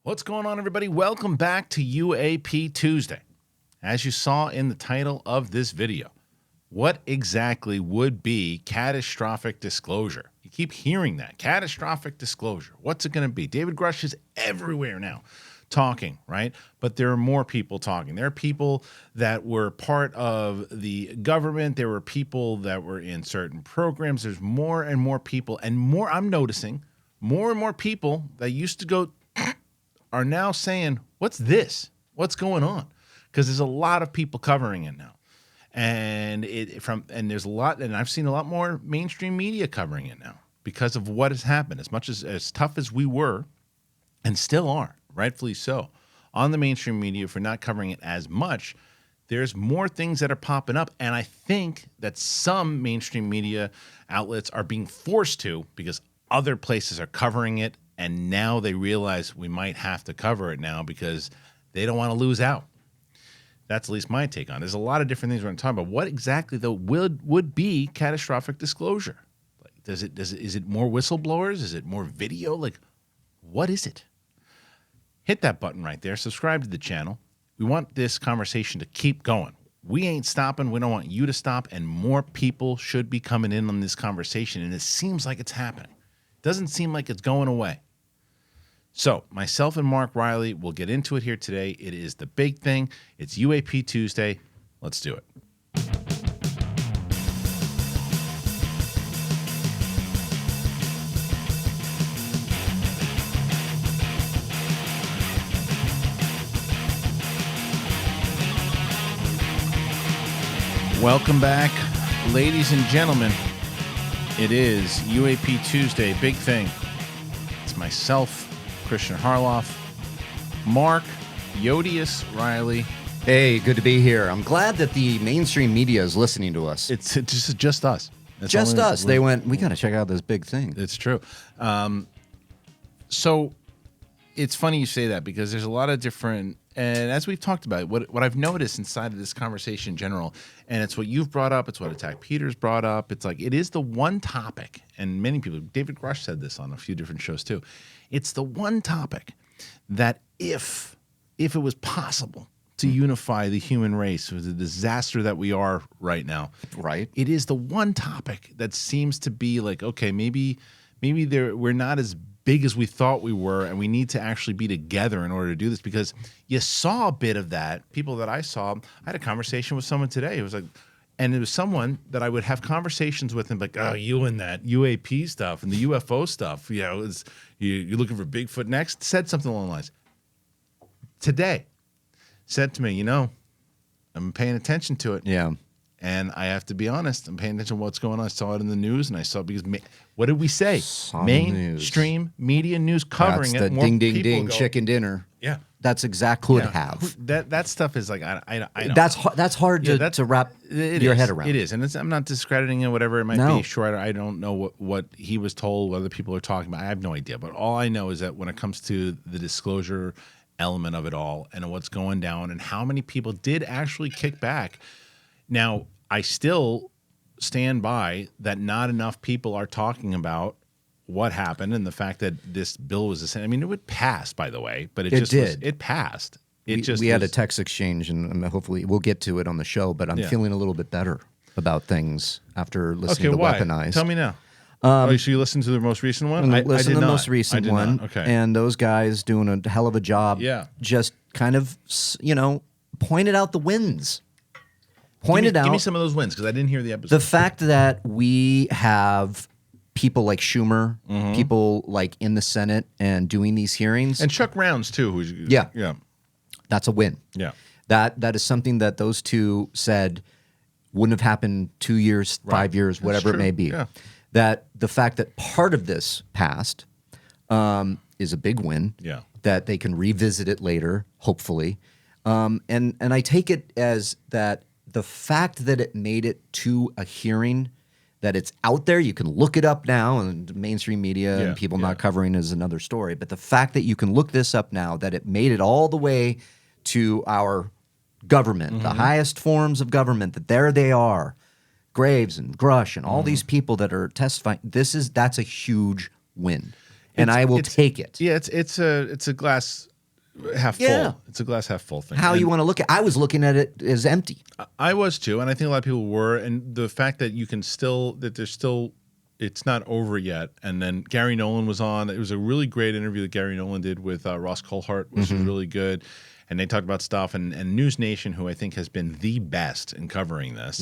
What's going on, everybody? Welcome back to UAP Tuesday. As you saw in the title of this video, what exactly would be catastrophic disclosure? You keep hearing that. Catastrophic disclosure. What's it going to be? David Grusch is everywhere now talking, right? But there are more people talking. There are people that were part of the government. There were people that were in certain programs. There's more and more people, and more, I'm noticing, more and more people that used to go are now saying, what's this? What's going on? Because there's a lot of people covering it now. And there's a lot, and I've seen a lot more mainstream media covering it now because of what has happened. As much as tough as we were, and still are, rightfully so, on the mainstream media for not covering it as much, there's more things that are popping up. And I think that some mainstream media outlets are being forced to because other places are covering it. And now they realize we might have to cover it now because they don't want to lose out. That's at least my take on it. There's a lot of different things we're going to talk about. What exactly, though, would be catastrophic disclosure? Like, is it more whistleblowers? Is it more video? Like, what is it? Hit that button right there. Subscribe to the channel. We want this conversation to keep going. We ain't stopping. We don't want you to stop. And more people should be coming in on this conversation. And it seems like it's happening. Doesn't seem like it's going away. So myself and Mark Reilly will get into it here today. It is the big thing. It's UAP Tuesday. Let's do it. Welcome back, ladies and gentlemen. It is UAP Tuesday, big thing. It's myself, Kristian Harloff, Mark, Yodius, Reilly. Hey, good to be here. I'm glad that the mainstream media is listening to us. It's just us. That's just us. They went, we got to check out this big thing. It's true. So it's funny you say that because there's a lot of different, and as we've talked about, what I've noticed inside of this conversation in general, and it's what you've brought up, it's what Attack Peter's brought up, it's like it is the one topic, and many people, David Grusch said this on a few different shows too, it's the one topic that if it was possible to unify the human race with the disaster that we are right now, right? It is the one topic that seems to be like, okay, maybe we're not as big as we thought we were, and we need to actually be together in order to do this, because you saw a bit of that. People that I saw, I had a conversation with someone today. It was like, and it was someone that I would have conversations with, and like, oh, you and that UAP stuff and the UFO stuff, you know, you're looking for Bigfoot next. Said something along the lines. Today, said to me, you know, I'm paying attention to it. Yeah. And I have to be honest, I'm paying attention to what's going on. I saw it in the news, and I saw because what did we say? Mainstream media news covering That's it. The More ding, ding, people ding, go, chicken dinner. Yeah, that's exactly could have. That stuff is like I don't that's hard to wrap your head around. It is, and I'm not discrediting it, whatever it might be. Sure, I don't know what he was told, what other people are talking about. I have no idea. But all I know is that when it comes to the disclosure element of it all and what's going down and how many people did actually kick back. Now, I still stand by that not enough people are talking about what happened and the fact that this bill was the same. I mean, it would pass, by the way, but it passed. We had a text exchange, and hopefully we'll get to it on the show, but I'm feeling a little bit better about things after listening to why? Weaponized. Tell me now. So you listened to the most recent one? Listen to the most recent one. Okay. And those guys doing a hell of a job. Yeah. Just kind of, pointed out the wins. Give me some of those wins, because I didn't hear the episode. The fact that we have people like Schumer, people like in the Senate and doing these hearings. And Chuck Rounds, too. Yeah. That's a win. Yeah. That is something that those two said wouldn't have happened 2 years, 5 years, whatever it may be. Yeah. That the fact that part of this passed is a big win. Yeah. That they can revisit it later, hopefully. And I take it as that the fact that it made it to a hearing, that it's out there, you can look it up now, and mainstream media and people not covering is another story. But the fact that you can look this up now, that it made it all the way to our government, the highest forms of government, that there they are, Graves and Grusch and all these people that are testifying. That's a huge win, and I will take it. Yeah, it's a glass half Yeah. full. It's a glass half full thing. How And you want to look at I was looking at it as empty. I was too, and I think a lot of people were. And the fact that you can still that there's still it's not over yet. And then Gary Nolan was on. It was a really great interview that Gary Nolan did with Ross Coulthart, which was really good. And they talked about stuff. And News Nation, who I think has been the best in covering this,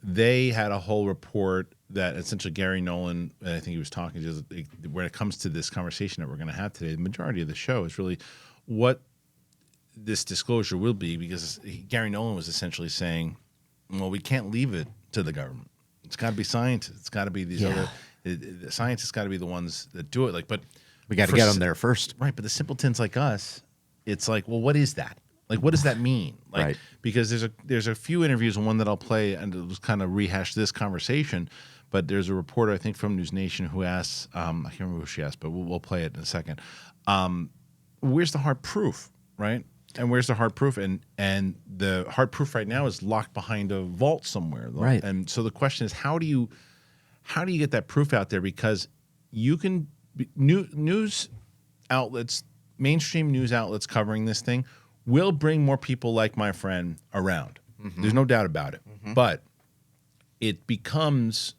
they had a whole report that essentially Gary Nolan, and I think he was talking just when it comes to this conversation that we're going to have today, the majority of the show is really what this disclosure will be, because Gary Nolan was essentially saying, well, we can't leave it to the government. It's got to be scientists. It's got to be these other the scientists got to be the ones that do it. Like, but We got to get them there first. right? But the simpletons like us, it's like, well, what is that? Like, what does that mean? Like, Right. because there's a few interviews, and one that I'll play, and it'll just kind of rehash this conversation. But there's a reporter, I think, from News Nation who asks, I can't remember who she asked, but we'll play it in a second. Where's the hard proof, right? And where's the hard proof? And the hard proof right now is locked behind a vault somewhere, Right. And so the question is, how do you get that proof out there? Because you can news outlets, mainstream news outlets covering this thing will bring more people like my friend around. There's no doubt about it. But it becomes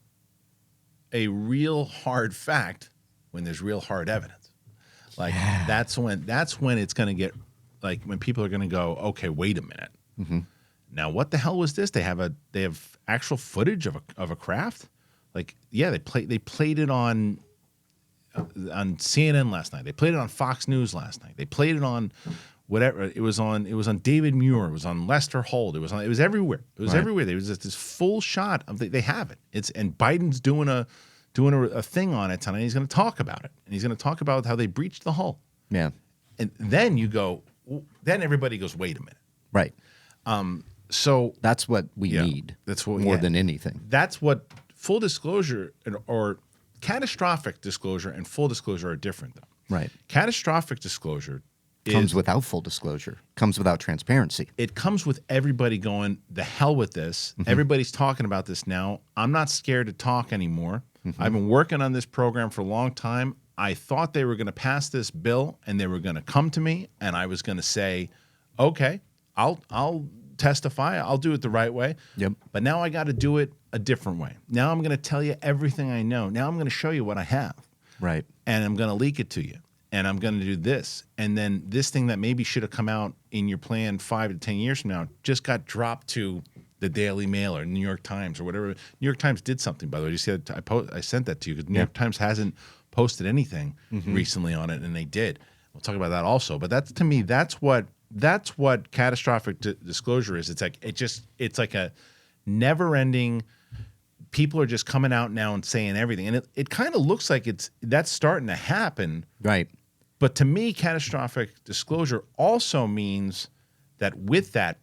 a real hard fact when there's real hard evidence. Like that's when it's going to get, like, when people are going to go, okay, wait a minute. Now what the hell was this? They have actual footage of a craft. Like, yeah, they played it on CNN last night. They played it on Fox News last night. They played it on whatever. It was on David Muir. It was on Lester Holt. It was everywhere. It was everywhere. There was just this full shot of they have it. And Biden's doing a thing on it tonight. He's going to talk about it, and he's going to talk about how they breached the hull. Yeah. And then then everybody goes, wait a minute. Right. So That's what we need. That's what more than anything. That's what full disclosure or catastrophic disclosure and full disclosure are different, though. Right. Catastrophic disclosure Comes without full disclosure. Comes without transparency. it comes with everybody going, the hell with this. Everybody's talking about this now. I'm not scared to talk anymore. I've been working on this program for a long time. I thought they were going to pass this bill and they were going to come to me and I was going to say, okay, I'll testify. I'll do it the right way. Yep. But now I got to do it a different way. Now I'm going to tell you everything I know. Now I'm going to show you what I have. Right. And I'm going to leak it to you. And I'm going to do this. And then this thing that maybe should have come out in your plan 5 to 10 years from now just got dropped to the Daily Mail or New York Times or whatever. New York Times did something, by the way. You see that? I sent that to you because New York Times hasn't posted anything recently on it, and they did. We'll talk about that also. But that's, to me, that's what catastrophic disclosure is. It's like a never-ending. People are just coming out now and saying everything, and it kind of looks like that's starting to happen. Right. But to me, catastrophic disclosure also means that with that,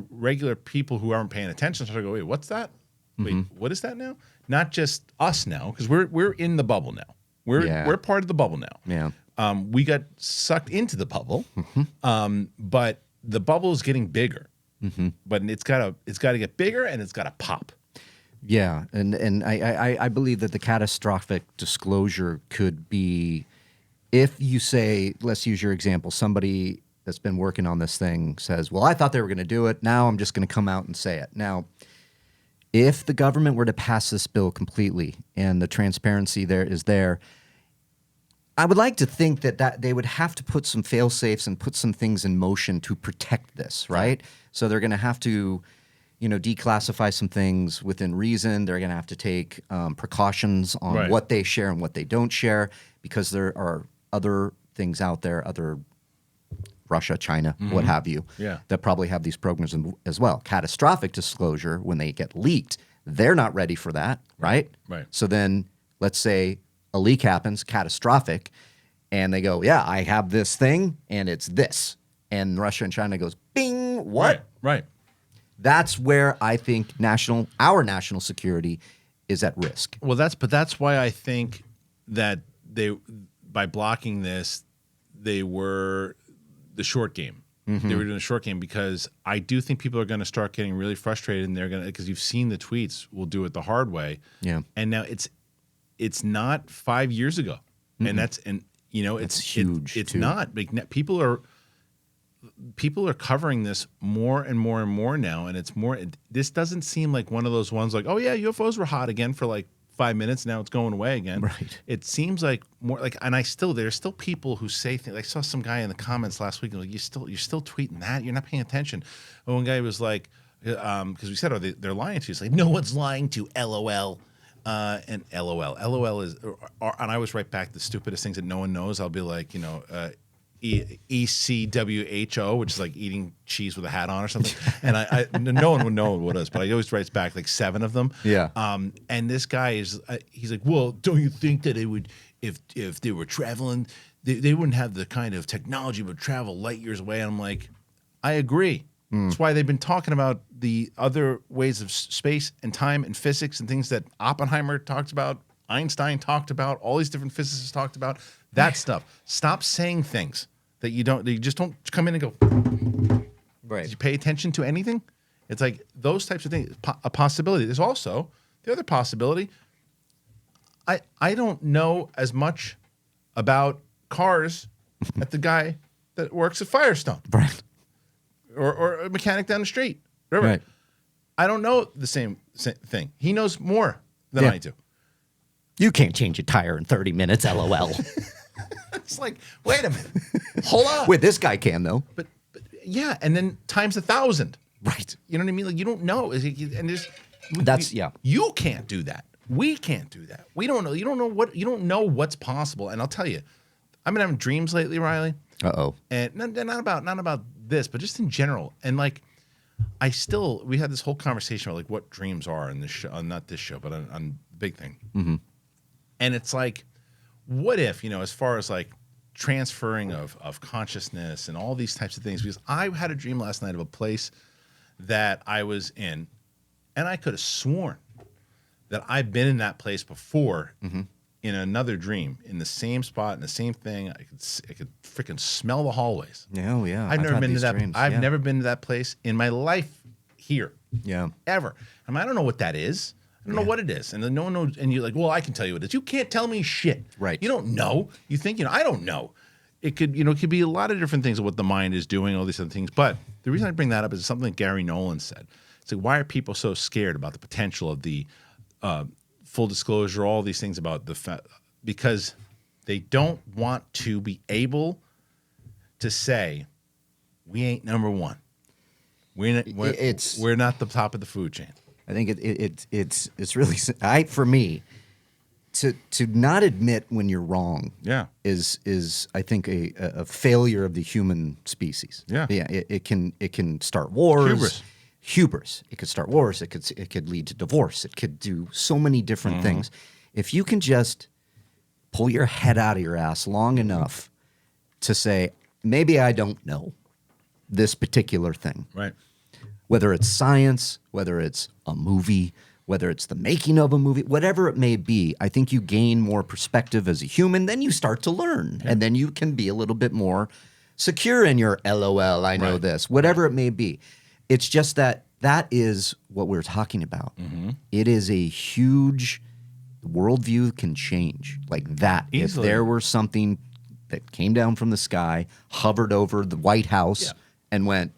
regular people who aren't paying attention start to go, wait, what's that? Wait, what is that now? Not just us now, because we're in the bubble now. We're part of the bubble now. Yeah. We got sucked into the bubble, but the bubble is getting bigger. But it's got to get bigger, and it's got to pop. Yeah, and I believe that the catastrophic disclosure could be, if you say, let's use your example, somebody that's been working on this thing says, well, I thought they were going to do it. Now I'm just going to come out and say it. Now, if the government were to pass this bill completely and the transparency there, I would like to think that they would have to put some fail-safes and put some things in motion to protect this, right? So they're going to have to, declassify some things within reason. They're going to have to take precautions on what they share and what they don't share, because there are other things out there, other Russia, China, what have you, that probably have these programs as well. Catastrophic disclosure, when they get leaked, they're not ready for that, right? Right. So then let's say a leak happens, catastrophic, and they go, yeah, I have this thing, and it's this. And Russia and China goes, bing, what? Right. That's where I think our national security is at risk. Well, that's why I think that by blocking this, they were the short game. They were doing the short game, because I do think people are going to start getting really frustrated, and they're going to, because you've seen the tweets, we'll do it the hard way. Yeah. And now it's not 5 years ago. And You know, It's huge, It's too. not big. People are covering this more and more and more now, and it's more. This doesn't seem like one of those ones like, oh yeah, UFOs were hot again for like 5 minutes. Now it's going away again. Right. It seems like more like, and there's still people who say things. I saw some guy in the comments last week. Like, you're still tweeting that. You're not paying attention. And one guy was like, because we said, oh, they're lying to you. He's like, no one's lying to LOL. And LOL is, and I always write back the stupidest things that no one knows. I'll be like, you know, ECWHO, which is like eating cheese with a hat on or something. And no one would know what it is, but I always write back like 7 of them. Yeah. And this guy is, he's like, well, don't you think that it would, if they were traveling, they wouldn't have the kind of technology would travel light years away. And I'm like, I agree. That's why they've been talking about the other ways of space and time and physics and things that Oppenheimer talked about, Einstein talked about, all these different physicists talked about. That stuff. Stop saying things that you just don't come in and go, Right. did you pay attention to anything? It's like those types of things, a possibility. There's also the other possibility. I don't know as much about cars as the guy that works at Firestone. Right. Or a mechanic down the street. Remember, Right. I don't know the same thing. He knows more than Yeah. I do. You can't change a tire in 30 minutes, LOL. It's like, wait a minute. Hold on. Wait, this guy can, though. But yeah, and then times 1,000. Right. You know what I mean? Like, you don't know. And there's Yeah. You can't do that. We can't do that. We don't know. You don't know what's possible. And I'll tell you, I've been having dreams lately, Reilly. Uh-oh. And not about this, but just in general. And like, we had this whole conversation about like what dreams are in this show, not this show, but on Big Thing. Mm-hmm. And it's like, what if, you know, as far as like transferring of consciousness and all these types of things, because I had a dream last night of a place that I was in, and I could have sworn that I've been in that place before in another dream, in the same spot, in the same thing. I could freaking smell the hallways. Yeah, oh, yeah. I've never had been to these that. dreams. I've Yeah. never been to that place in my life here. Yeah. Ever. I mean, I don't know what that is. I don't know what it is. And then no one knows. And you're like, well, I can tell you what it is. You can't tell me shit. Right. You don't know. You think, I don't know. It could be a lot of different things of what the mind is doing, all these other things. But the reason I bring that up is something that Gary Nolan said. It's like, why are people so scared about the potential of the full disclosure, all these things about because they don't want to be able to say, we ain't number one. We're not the top of the food chain. I think it's really for me to not admit when you're wrong. Yeah. is I think a failure of the human species. Yeah. It can start wars. Hubris. It could start wars. It could lead to divorce. It could do so many different things. If you can just pull your head out of your ass long enough to say, maybe I don't know this particular thing. Right. Whether it's science, whether it's a movie, whether it's the making of a movie, whatever it may be, I think you gain more perspective as a human. Then you start to learn. And then you can be a little bit more secure in your LOL, I know this, whatever it may be. It's just that is what we're talking about. It is a huge worldview can change like that. Easily. If there were something that came down from the sky, hovered over the White House and went,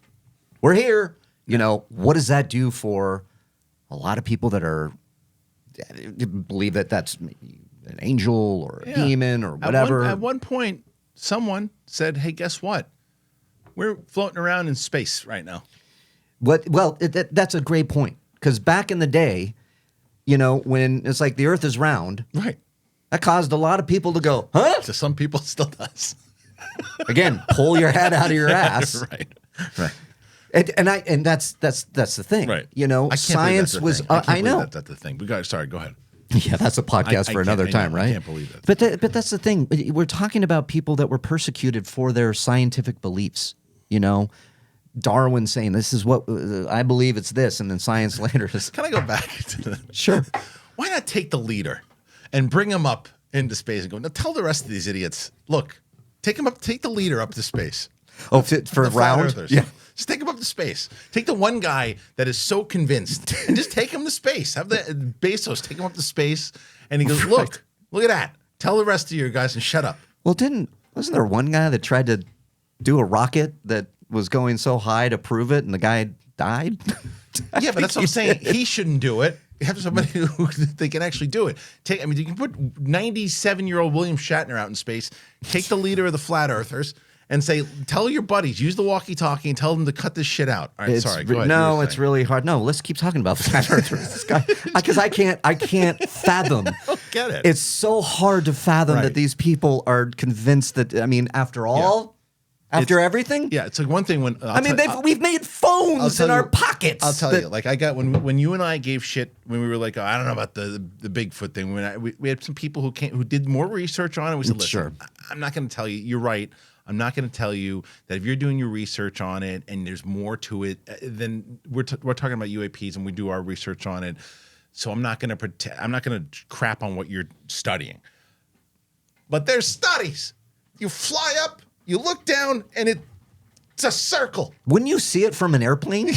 we're here. You know, what does that do for a lot of people that believe that that's maybe an angel or a demon or whatever? At one point, someone said, hey, guess what? We're floating around in space right now. Well, that's a great point. Because back in the day, you know, when it's like the earth is round, Right. that caused a lot of people to go, huh? To some people, it still does. Again, pull your head out of your ass. Right. And that's the thing. Right. You know, I can't science believe that's was, a thing. I can't I know. believe that's the thing. Sorry, go ahead. Yeah, that's a podcast for another time, right? I can't believe that. But that's the thing. We're talking about people that were persecuted for their scientific beliefs. You know, Darwin saying this is what I believe it's this, and then science later is Can I go back to the... sure. Why not take the leader and bring him up into space and go, now tell the rest of these idiots, look, take the leader up to space. Oh, for The flat round? earthers. Yeah. Just take him up to space. Take the one guy that is so convinced and just take him to space. Have the Bezos take him up to space. And he goes, look at that. Tell the rest of you guys and shut up. Well, wasn't there one guy that tried to do a rocket that was going so high to prove it, and the guy died? Yeah, but that's what I'm saying. He shouldn't do it. You have somebody who they can actually do it. I mean, you can put 97-year-old William Shatner out in space, take the leader of the flat earthers, and say, tell your buddies, use the walkie-talkie and tell them to cut this shit out. All right, sorry, go ahead. No, it's really hard. No, let's keep talking about flat earthers. This guy, because I can't fathom. I don't get it. It's so hard to fathom that these people are convinced that, I mean, after all, after everything? Yeah, it's like one thing when... we've made phones in our pockets. I'll tell you, like I got, when you and I gave shit, when we were like, oh, I don't know about the Bigfoot thing, we had some people who did more research on it. We said, listen, sure. I'm not going to tell you, you're right. I'm not going to tell you that if you're doing your research on it and there's more to it, then we're talking about UAPs and we do our research on it. So I'm not going to crap on what you're studying. But there's studies. You fly up, you look down, and it's a circle. Wouldn't you see it from an airplane?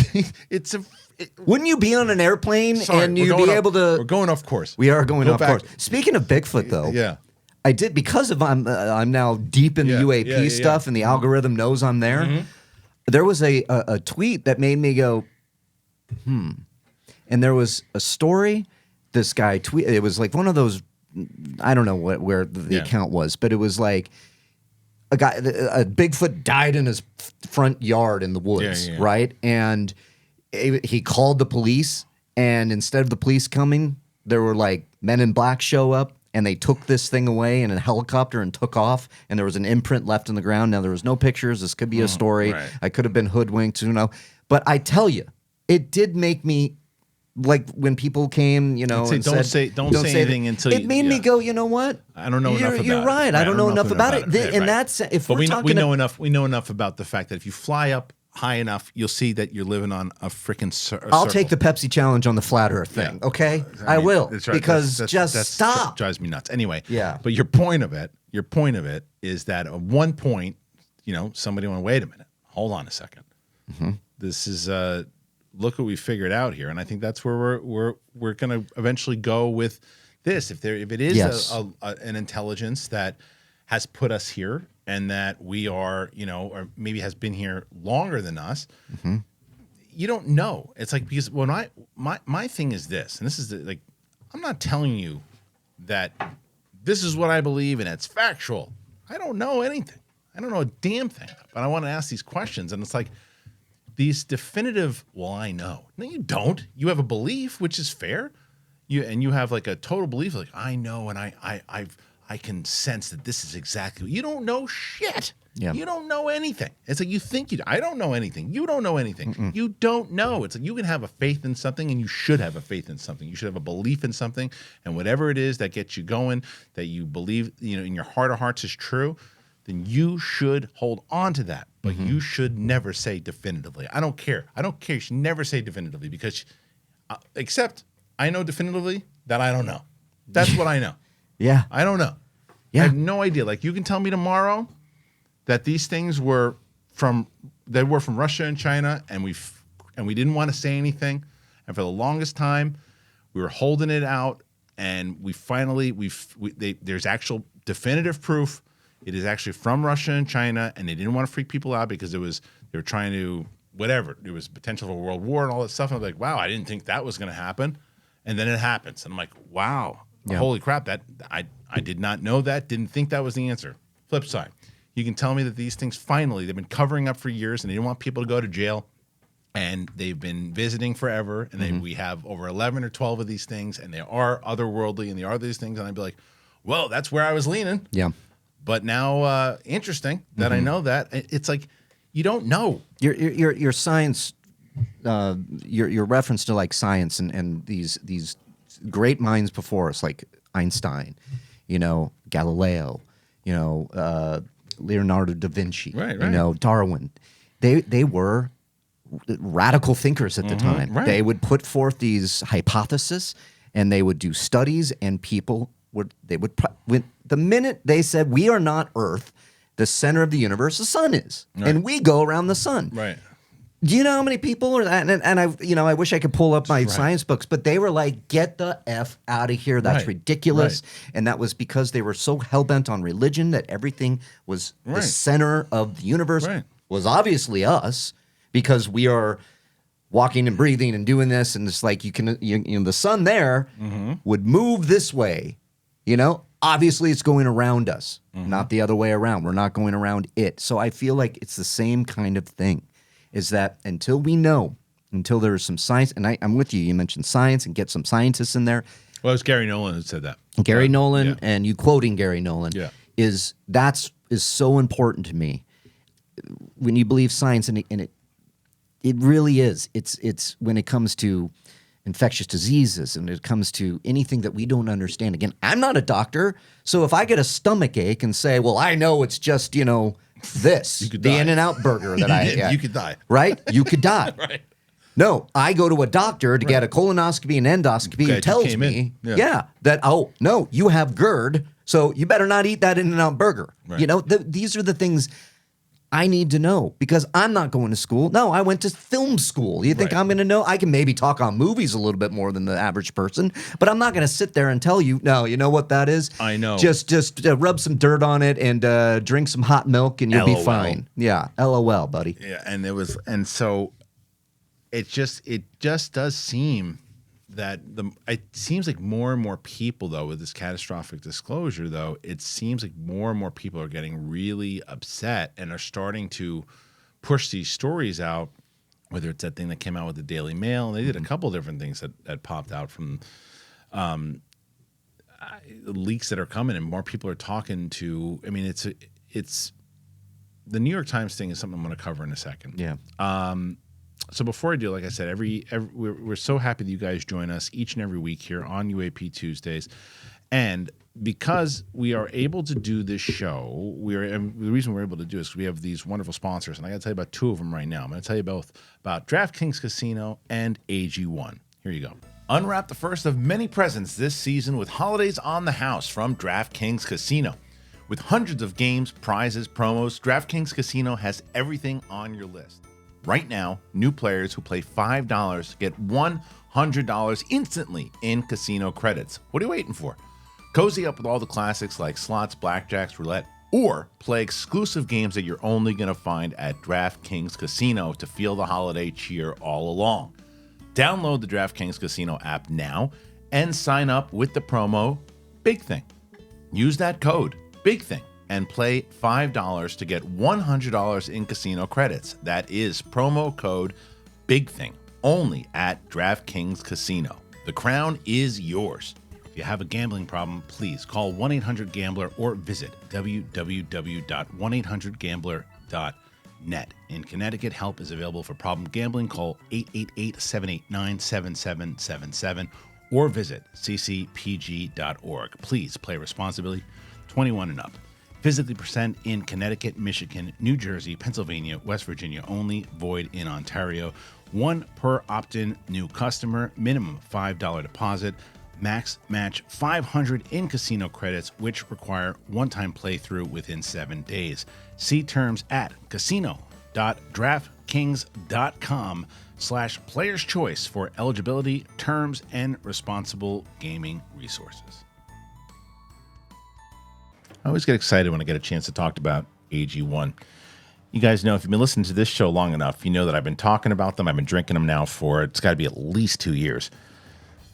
Wouldn't you be on an airplane and you'd be able to? We're going off course. We are going off course. Speaking of Bigfoot, though. Yeah. I did, because of I'm now deep in the UAP stuff and the algorithm knows I'm there. Mm-hmm. There was a tweet that made me go, And there was a story. This guy tweet. It was like one of those, I don't know where the account was, but it was like a Bigfoot died in his front yard in the woods, right? And he called the police, and instead of the police coming, there were like men in black show up. And they took this thing away in a helicopter and took off. And there was an imprint left in the ground. Now, there was no pictures. This could be a story. Right. I could have been hoodwinked, But I tell you, it did make me, like when people came, and said, don't say anything until it made me go, you know what? I don't know enough about it. You're right. I don't know enough about it. And that's if we're talking. We know enough. We know enough about the fact that if you fly up high enough, you'll see that you're living on a freaking circle. I'll take the Pepsi challenge on the flat Earth thing, okay? I will, right. Because that's stop. Drives me nuts. Anyway, yeah. But your point of it is that at one point, somebody went, wait a minute, hold on a second. Mm-hmm. This is look what we figured out here, and I think that's where we're going to eventually go with this. If it is an intelligence that has put us here, and that we are, or maybe has been here longer than us, mm-hmm. You don't know. It's like, because when my thing is this, and this is I'm not telling you that this is what I believe and it's factual. I don't know anything. I don't know a damn thing. But I want to ask these questions, and it's like these definitive, well, I know. No, you don't. You have a belief, which is fair. You have like a total belief, like I know, and I can sense that this is exactly. You don't know shit. Yeah. You don't know anything. It's like you think you. I don't know anything. You don't know anything. Mm-mm. You don't know. It's like you can have a faith in something, and you should have a faith in something. You should have a belief in something, and whatever it is that gets you going, that you believe, in your heart of hearts is true, then you should hold on to that. But mm-hmm. you should never say definitively. I don't care. You should never say definitively, because, except I know definitively that I don't know. That's what I know. Yeah. I don't know. Yeah. I have no idea. Like, you can tell me tomorrow that these things were from Russia and China, and we didn't want to say anything. And for the longest time, we were holding it out, and we finally there's actual definitive proof. It is actually from Russia and China, and they didn't want to freak people out because they were trying to whatever. There was potential for a world war and all that stuff. And I'm like, wow, I didn't think that was going to happen, and then it happens, and I'm like, wow. Yeah. Holy crap, that I did not know that, didn't think that was the answer. Flip side, you can tell me that these things finally, they've been covering up for years, and they didn't want people to go to jail, and they've been visiting forever, and mm-hmm. we have over 11 or 12 of these things, and they are otherworldly, and they are these things, and I'd be like, well, that's where I was leaning. Yeah. But now, interesting that mm-hmm. I know that. It's like, you don't know. Your science, your reference to like science and these great minds before us, like Einstein, Galileo, Leonardo da Vinci, right. Darwin. They were radical thinkers at the mm-hmm, time. Right. They would put forth these hypotheses, and they would do studies, and people would the minute they said, we are not Earth, the center of the universe, the sun is, right. And we go around the sun. Right. Do you know how many people are that? And I wish I could pull up my science books, but they were like, get the F out of here. That's ridiculous. And that was because they were so hell-bent on religion that everything was the center of the universe was obviously us, because we are walking and breathing and doing this. And it's like, the sun there would move this way, obviously it's going around us, not the other way around. We're not going around it. So I feel like it's the same kind of thing, is that until there's some science, and I'm with you, you mentioned science and get some scientists in there. Well, it was Gary Nolan who said that. Gary Nolan, and you quoting Gary Nolan, is so important to me. When you believe science, and it really is. It's when it comes to infectious diseases and it comes to anything that we don't understand. Again, I'm not a doctor, so if I get a stomach ache and say, well, I know it's just, this, the In-N-Out burger that you could die. Right? You could die. Right. No, I go to a doctor to get a colonoscopy and endoscopy and tells me, that, oh, no, you have GERD, so you better not eat that In-N-Out burger. Right. These are the things I need to know, because I'm not going to school. No, I went to film school. You think I'm going to know? I can maybe talk on movies a little bit more than the average person, but I'm not going to sit there and tell you, no, you know what that is? I know. Just rub some dirt on it and drink some hot milk and you'll be fine. Yeah, LOL, buddy. Yeah, and so it just does seem that it seems like more and more people, though, with this catastrophic disclosure, though, it seems like more and more people are getting really upset and are starting to push these stories out, whether it's that thing that came out with the Daily Mail. And they did a couple of different things that popped out from leaks that are coming, and more people are talking to. I mean, it's the New York Times thing is something I'm going to cover in a second. Yeah. So before I do, like I said, we're so happy that you guys join us each and every week here on UAP Tuesdays. And because we are able to do this show, and the reason we're able to do it is because we have these wonderful sponsors. And I got to tell you about two of them right now. I'm going to tell you both about DraftKings Casino and AG1. Here you go. Unwrap the first of many presents this season with holidays on the house from DraftKings Casino. With hundreds of games, prizes, promos, DraftKings Casino has everything on your list. Right now, new players who play $5 get $100 instantly in casino credits. What are you waiting for? Cozy up with all the classics like slots, blackjacks, roulette, or play exclusive games that you're only going to find at DraftKings Casino to feel the holiday cheer all along. Download the DraftKings Casino app now and sign up with the promo Big Thing. Use that code Big Thing and play $5 to get $100 in casino credits. That is promo code Big Thing, only at DraftKings Casino. The crown is yours. If you have a gambling problem, please call 1-800-GAMBLER or visit www.1800gambler.net. In Connecticut, help is available for problem gambling. Call 888-789-7777 or visit ccpg.org. Please play responsibly, 21 and up. Physically present in Connecticut, Michigan, New Jersey, Pennsylvania, West Virginia only, void in Ontario. One per opt-in new customer, minimum $5 deposit, max match 500 in casino credits, which require one-time playthrough within 7 days. See terms at casino.draftkings.com/player's choice for eligibility, terms, and responsible gaming resources. I always get excited when I get a chance to talk about AG1. You guys know, if you've been listening to this show long enough, you know that I've been talking about them. I've been drinking them now for, it's got to be at least 2 years.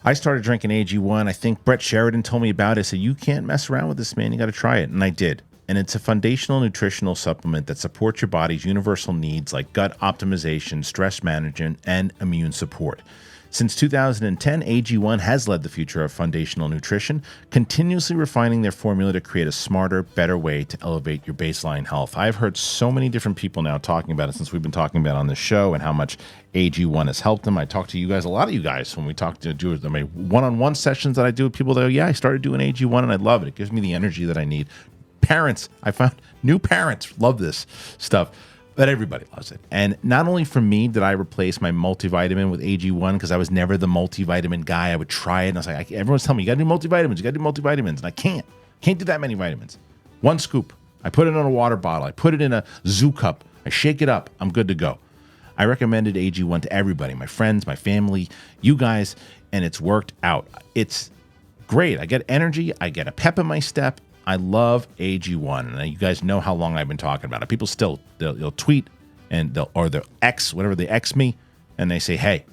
I started drinking AG1. I think Brett Sheridan told me about it. I said, you can't mess around with this, man. You got to try it. And I did. And it's a foundational nutritional supplement that supports your body's universal needs like gut optimization, stress management, and immune support. Since 2010, AG1 has led the future of foundational nutrition, continuously refining their formula to create a smarter, better way to elevate your baseline health. I've heard so many different people now talking about it since we've been talking about it on the show and how much AG1 has helped them. I talk to you guys, a lot of you guys, when we talk to do my one-on-one sessions that I do with people that go, yeah, I started doing AG1 and I love it. It gives me the energy that I need. Parents, I found new parents love this stuff. But everybody loves it. And not only for me did I replace my multivitamin with AG1, because I was never the multivitamin guy. I would try it, and I was like, everyone's telling me, you got to do multivitamins, and I can't do that many vitamins. One scoop. I put it in a water bottle. I put it in a zoo cup. I shake it up. I'm good to go. I recommended AG1 to everybody, my friends, my family, you guys, and it's worked out. It's great. I get energy. I get a pep in my step. I love AG1. And you guys know how long I've been talking about it. People still, they'll tweet and they'll X, whatever they X me, and they say, hey,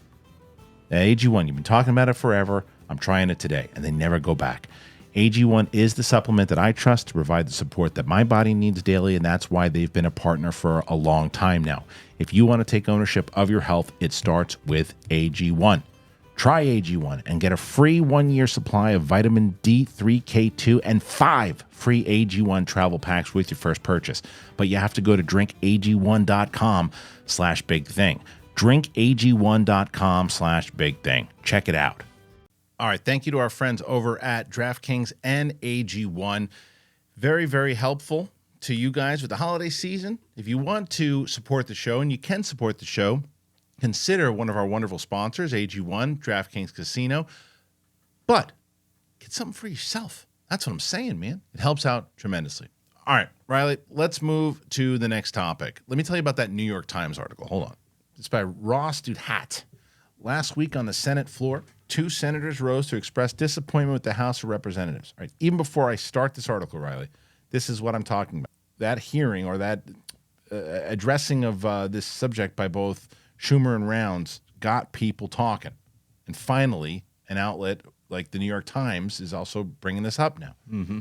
AG1, you've been talking about it forever. I'm trying it today. And they never go back. AG1 is the supplement that I trust to provide the support that my body needs daily, and that's why they've been a partner for a long time now. If you want to take ownership of your health, it starts with AG1. Try AG1 and get a free 1-year supply of vitamin D3, K2, and 5 free AG1 travel packs with your first purchase. But you have to go to drinkag1.com/bigthing. drinkag1.com/bigthing. Check it out. All right. Thank you to our friends over at DraftKings and AG1. Very, very helpful to you guys with the holiday season. If you want to support the show, and you can support the show, consider one of our wonderful sponsors, AG1, DraftKings Casino. But get something for yourself. That's what I'm saying, man. It helps out tremendously. All right, Reilly, let's move to the next topic. Let me tell you about that New York Times article. Hold on. It's by Ross Duhat. Last week on the Senate floor, 2 senators rose to express disappointment with the House of Representatives. All right, even before I start this article, Reilly, this is what I'm talking about. That hearing, or that addressing of this subject by both Schumer and Rounds, got people talking. And finally, an outlet like the New York Times is also bringing this up now. Mm-hmm.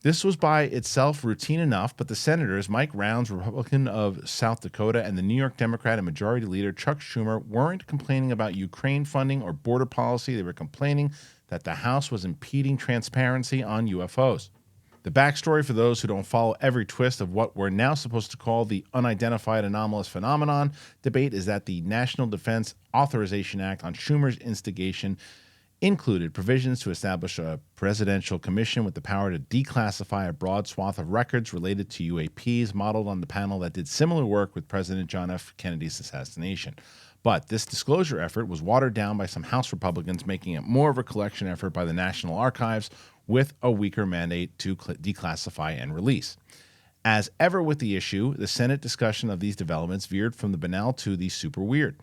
This was by itself routine enough, but the senators, Mike Rounds, Republican of South Dakota, and the New York Democrat and Majority Leader Chuck Schumer weren't complaining about Ukraine funding or border policy. They were complaining that the House was impeding transparency on UFOs. The backstory for those who don't follow every twist of what we're now supposed to call the unidentified anomalous phenomenon debate is that the National Defense Authorization Act, on Schumer's instigation, included provisions to establish a presidential commission with the power to declassify a broad swath of records related to UAPs, modeled on the panel that did similar work with President John F. Kennedy's assassination. But this disclosure effort was watered down by some House Republicans, making it more of a collection effort by the National Archives with a weaker mandate to declassify and release. As ever with the issue, the Senate discussion of these developments veered from the banal to the super weird.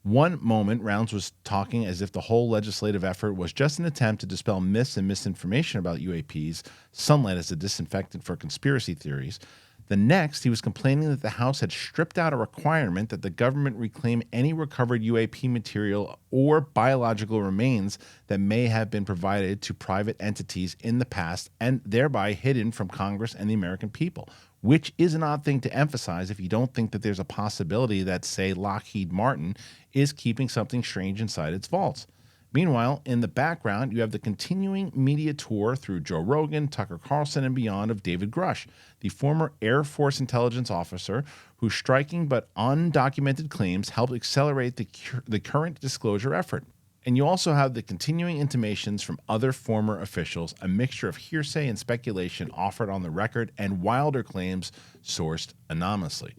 One moment, Rounds was talking as if the whole legislative effort was just an attempt to dispel myths and misinformation about UAPs, sunlight as a disinfectant for conspiracy theories. The next, he was complaining that the House had stripped out a requirement that the government reclaim any recovered UAP material or biological remains that may have been provided to private entities in the past and thereby hidden from Congress and the American people, which is an odd thing to emphasize if you don't think that there's a possibility that, say, Lockheed Martin is keeping something strange inside its vaults. Meanwhile, in the background, you have the continuing media tour through Joe Rogan, Tucker Carlson, and beyond of David Grusch, the former Air Force intelligence officer whose striking but undocumented claims helped accelerate the current disclosure effort. And you also have the continuing intimations from other former officials, a mixture of hearsay and speculation offered on the record, and wilder claims sourced anonymously.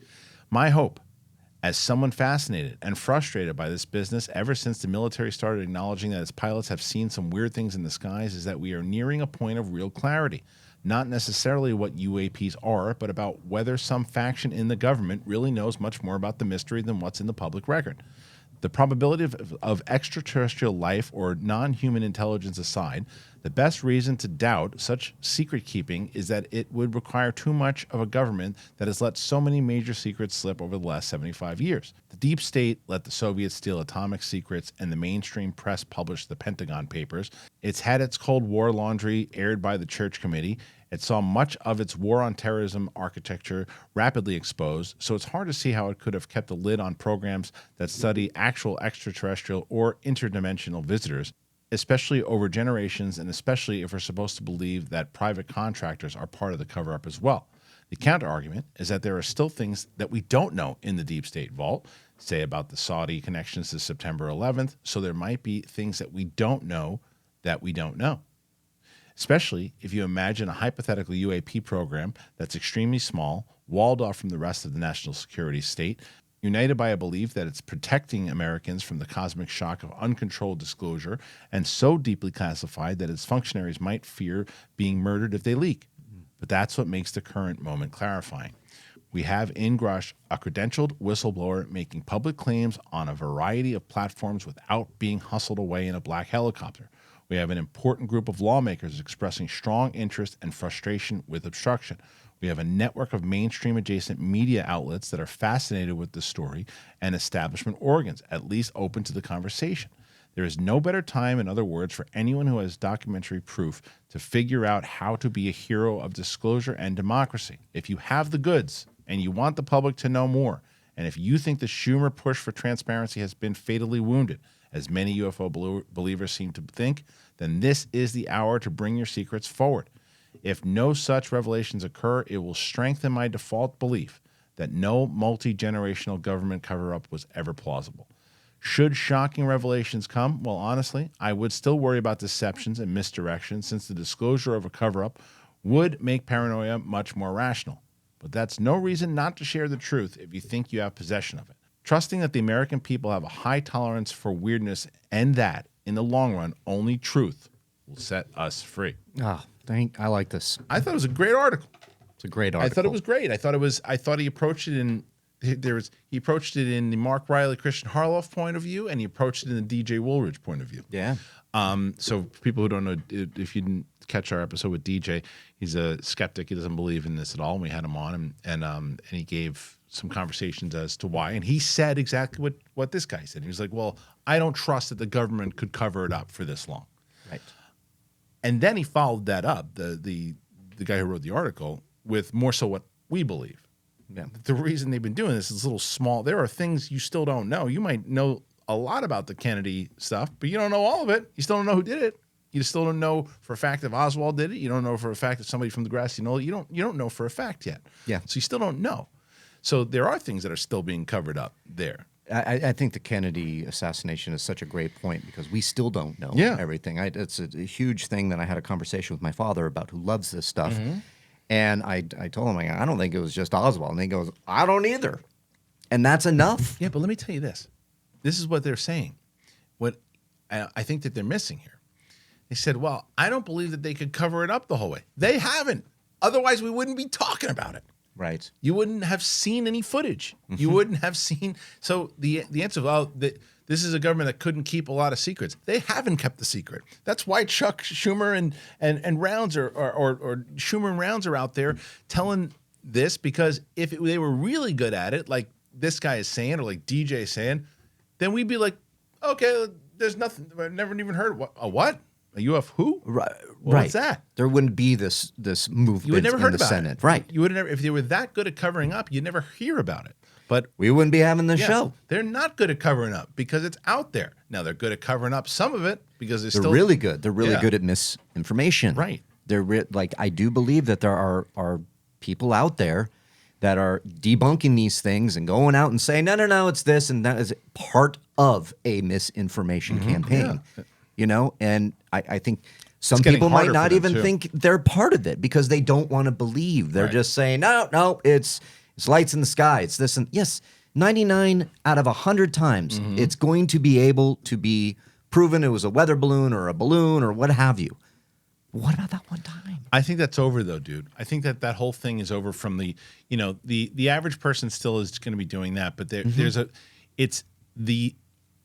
My hope, as someone fascinated and frustrated by this business ever since the military started acknowledging that its pilots have seen some weird things in the skies, is that we are nearing a point of real clarity. Not necessarily what UAPs are, but about whether some faction in the government really knows much more about the mystery than what's in the public record. The probability of extraterrestrial life or non-human intelligence aside, the best reason to doubt such secret keeping is that it would require too much of a government that has let so many major secrets slip over the last 75 years. The deep state let the Soviets steal atomic secrets, and the mainstream press published the Pentagon Papers. It's had its Cold War laundry aired by the Church Committee. It saw much of its war on terrorism architecture rapidly exposed, so it's hard to see how it could have kept a lid on programs that study actual extraterrestrial or interdimensional visitors, especially over generations, and especially if we're supposed to believe that private contractors are part of the cover-up as well. The counter-argument is that there are still things that we don't know in the deep state vault, say about the Saudi connections to September 11th, so there might be things that we don't know that we don't know. Especially if you imagine a hypothetical UAP program that's extremely small, walled off from the rest of the national security state, united by a belief that it's protecting Americans from the cosmic shock of uncontrolled disclosure, and so deeply classified that its functionaries might fear being murdered if they leak. But that's what makes the current moment clarifying. We have in Grusch a credentialed whistleblower making public claims on a variety of platforms without being hustled away in a black helicopter. We have an important group of lawmakers expressing strong interest and frustration with obstruction. We have a network of mainstream adjacent media outlets that are fascinated with this story and establishment organs, at least open to the conversation. There is no better time, in other words, for anyone who has documentary proof to figure out how to be a hero of disclosure and democracy. If you have the goods and you want the public to know more, and if you think the Schumer push for transparency has been fatally wounded, as many UFO believers seem to think, then this is the hour to bring your secrets forward. If no such revelations occur, it will strengthen my default belief that no multi-generational government cover-up was ever plausible. Should shocking revelations come, well, honestly, I would still worry about deceptions and misdirection, since the disclosure of a cover-up would make paranoia much more rational. But that's no reason not to share the truth if you think you have possession of it. Trusting that the American people have a high tolerance for weirdness, and that, in the long run, only truth will set us free. Oh, I like this. I thought it was a great article. It's a great article. I thought it was great. I thought he approached it in he approached it in the Mark Reilly, Kristian Harloff point of view, and he approached it in the DJ Woolridge point of view. Yeah. So for people who don't know, if you didn't catch our episode with DJ, he's a skeptic. He doesn't believe in this at all. And we had him on, and he gave some conversations as to why. And he said exactly what this guy said. He was like, well, I don't trust that the government could cover it up for this long. Right. And then he followed that up, the guy who wrote the article, with more so what we believe. Yeah. The reason they've been doing this is little small. There are things you still don't know. You might know a lot about the Kennedy stuff, but you don't know all of it. You still don't know who did it. You still don't know for a fact if Oswald did it. You don't know for a fact if somebody from the grassy knoll. You don't know for a fact yet. Yeah. So you still don't know. So there are things that are still being covered up there. I think the Kennedy assassination is such a great point, because we still don't know everything. It's a huge thing that I had a conversation with my father about, who loves this stuff. Mm-hmm. And I told him, I don't think it was just Oswald. And he goes, I don't either. And that's enough. Yeah, but let me tell you this. This is what they're saying. What I think that they're missing here. They said, well, I don't believe that they could cover it up the whole way. They haven't. Otherwise, we wouldn't be talking about it. Right. You wouldn't have seen any footage. You wouldn't have seen. So the answer of, this is a government that couldn't keep a lot of secrets. They haven't kept the secret. That's why Chuck Schumer and Rounds or Schumer and Rounds are out there telling this, because if they were really good at it, like this guy is saying, or like DJ is saying, then we'd be like, okay, there's nothing. I've never even heard a what? A UFO? Right. Well, what's that? There wouldn't be this movement You would never in heard the about Senate. it. Right. You would never, if they were that good at covering up, you'd never hear about it. But we wouldn't be having this show. They're not good at covering up because it's out there. Now they're good at covering up some of it because they're still really good. They're really good at misinformation. Right. They're like, I do believe that there are people out there that are debunking these things and going out and saying, no, it's this, and that is part of a misinformation campaign. Yeah. You know, and I think some people might not even think they're part of it because they don't want to believe. They're just saying, no, it's lights in the sky. It's this, and yes, 99 out of 100 times, it's going to be able to be proven it was a weather balloon or a balloon or what have you. What about that one time? I think that's over, though, dude. I think that whole thing is over from the average person still is going to be doing that, but it's the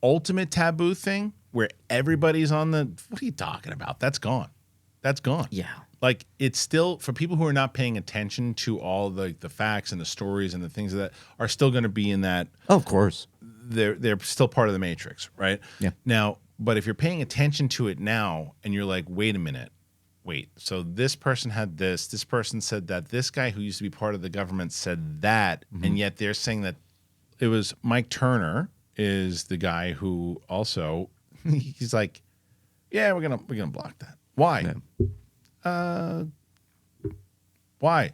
ultimate taboo thing where everybody's on the, what are you talking about? That's gone. That's gone. Yeah. Like, it's still, for people who are not paying attention to all the facts and the stories and the things that are still going to be in that. Oh, of course. They're still part of the matrix, right? Yeah. Now, but if you're paying attention to it now and you're like, wait a minute, so this person had this person said that, this guy who used to be part of the government said that, and yet they're saying that it was Mike Turner is the guy who also, he's like, yeah, we're gonna block that. Why? Yeah. Why?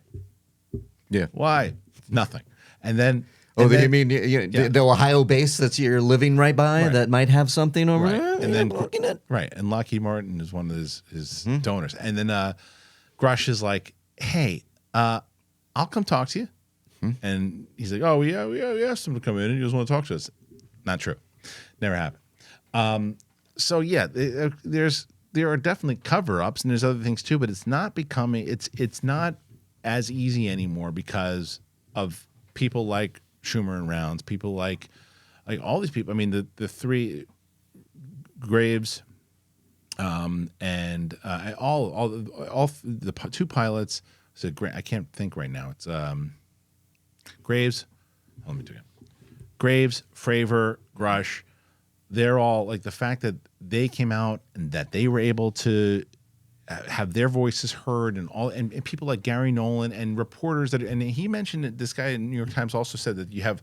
Yeah. Why? Nothing. And then. Oh, you mean the Ohio base that's you're living right by that might have something over there? And then blocking it. Right. And Lockheed Martin is one of his donors. And then Grusch is like, hey, I'll come talk to you. And he's like, oh, yeah, we asked him to come in and he doesn't want to talk to us. Not true. Never happened. So, yeah, there are definitely cover-ups and there's other things too, but it's not becoming, it's not as easy anymore because of people like Schumer and Rounds, people like all these people. I mean, the three Graves, and all the two pilots. So I can't think right now. It's Graves. Let me do it. Graves, Fravor, Grusch. They're all like the fact that they came out and that they were able to have their voices heard, and people like Gary Nolan and reporters and he mentioned that this guy in New York Times also said that you have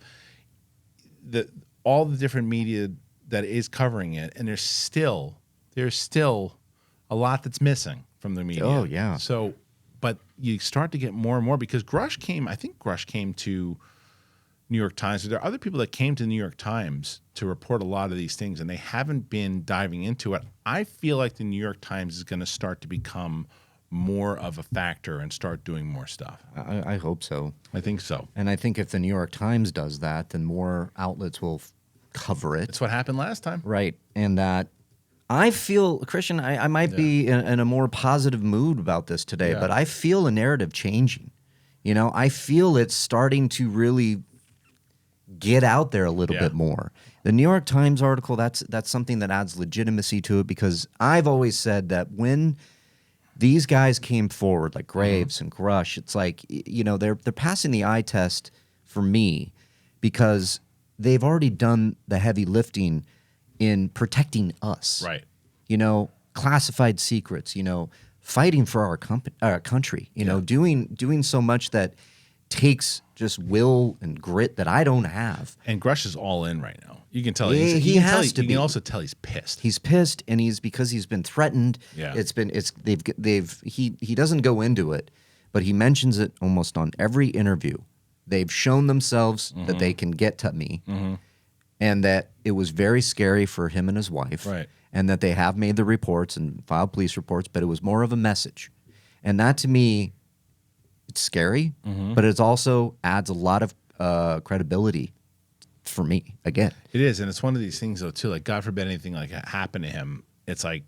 all the different media that is covering it, and there's still a lot that's missing from the media. Oh yeah. So, but you start to get more and more because I think Grusch came to New York Times. There are other people that came to the New York Times to report a lot of these things, and they haven't been diving into it. I feel like the New York Times is going to start to become more of a factor and start doing more stuff. I hope so. I think so. And I think if the New York Times does that, then more outlets will cover it. That's what happened last time. Right. And that I feel, Kristian, I might be in a more positive mood about this today, but I feel a narrative changing. You know, I feel it's starting to really get out there a little bit more. The New York Times article, that's something that adds legitimacy to it, because I've always said that when these guys came forward, like Graves and Grusch, it's like, you know, they're passing the eye test for me because they've already done the heavy lifting in protecting us. Right. You know, classified secrets, you know, fighting for our country, you know, doing so much that takes just will and grit that I don't have. And Grusch is all in right now. You can tell He has to be. You can also tell he's pissed. He's pissed, and because he's been threatened. Yeah. He doesn't go into it, but he mentions it almost on every interview. They've shown themselves that they can get to me, and that it was very scary for him and his wife, right? And that they have made the reports and filed police reports, but it was more of a message, and that to me, it's scary, but it also adds a lot of credibility for me again. It is, and it's one of these things though too. Like God forbid anything like happen to him, it's like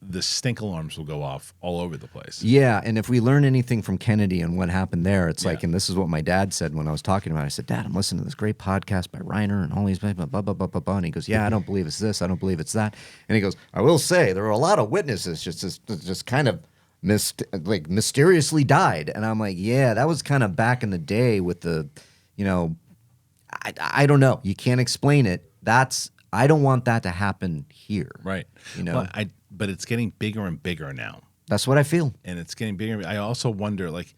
the stink alarms will go off all over the place. Yeah, and if we learn anything from Kennedy and what happened there, it's like, and this is what my dad said when I was talking about it. I said, Dad, I'm listening to this great podcast by Reiner and all these blah, blah, blah, blah, blah, blah. And he goes, yeah, I don't believe it's this. I don't believe it's that. And he goes, I will say there were a lot of witnesses just kind of mysteriously died. And I'm like, yeah, that was kind of back in the day with the, you know, I don't know. You can't explain it. I don't want that to happen here. Right. You know, but it's getting bigger and bigger now. That's what I feel. And it's getting bigger. I also wonder, like,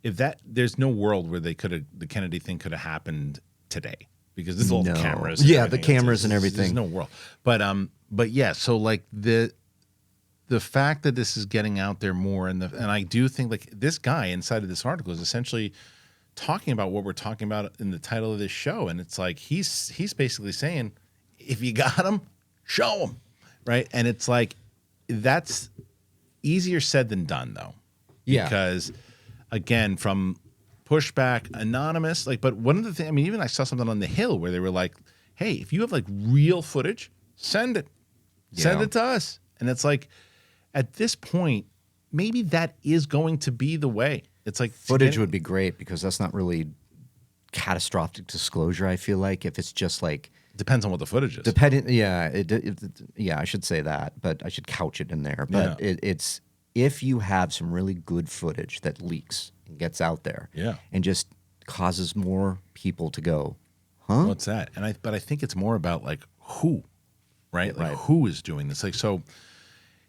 if there's no world where the Kennedy thing could have happened today, because there's all the cameras. Yeah, the cameras and everything. There's no world. But yeah, so like the fact that this is getting out there more, and I do think like this guy inside of this article is essentially talking about what we're talking about in the title of this show, and it's like he's basically saying, if you got them, show them, right? And it's like that's easier said than done, though, because again, from pushback, anonymous, like. But one of the things, I mean, even I saw something on the Hill where they were like, "Hey, if you have like real footage, send it to us," and it's like, at this point, maybe that is going to be the way. It's like footage would be great, because that's not really catastrophic disclosure. I feel like if it's just like depends on what the footage is. I should say that, but I should couch it in there. But it's if you have some really good footage that leaks and gets out there, and just causes more people to go, huh? What's that? But I think it's more about like who, right? Like who is doing this? Like, so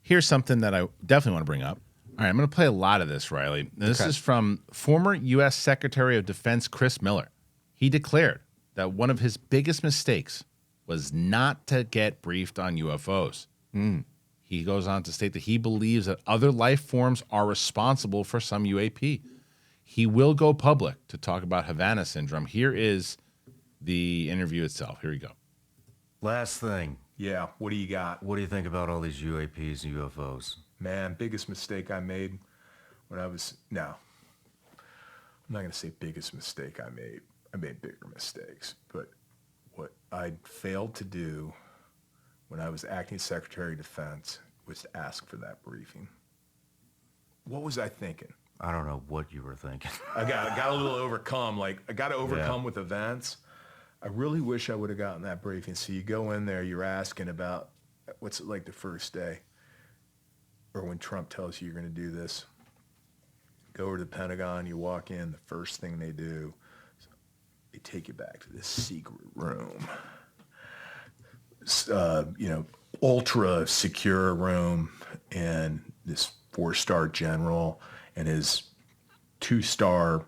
here's something that I definitely want to bring up. All right, I'm going to play a lot of this, Reilly. This is from former U.S. Secretary of Defense Chris Miller. He declared that one of his biggest mistakes was not to get briefed on UFOs. He goes on to state that he believes that other life forms are responsible for some UAP. He will go public to talk about Havana syndrome. Here is the interview itself. Here we go. Last thing. Yeah, what do you got? What do you think about all these UAPs and UFOs? Man, biggest mistake I made when I was... No. I'm not going to say biggest mistake I made. I made bigger mistakes. But what I failed to do when I was acting Secretary of Defense was to ask for that briefing. What was I thinking? I don't know what you were thinking. I got a little overcome. Like, I got to overcome with events. I really wish I would have gotten that briefing. So you go in there, you're asking about what's it like the first day, or when Trump tells you you're going to do this. Go over to the Pentagon, you walk in, the first thing they do, they take you back to this secret room. Ultra secure room, and this 4-star general and his 2-star,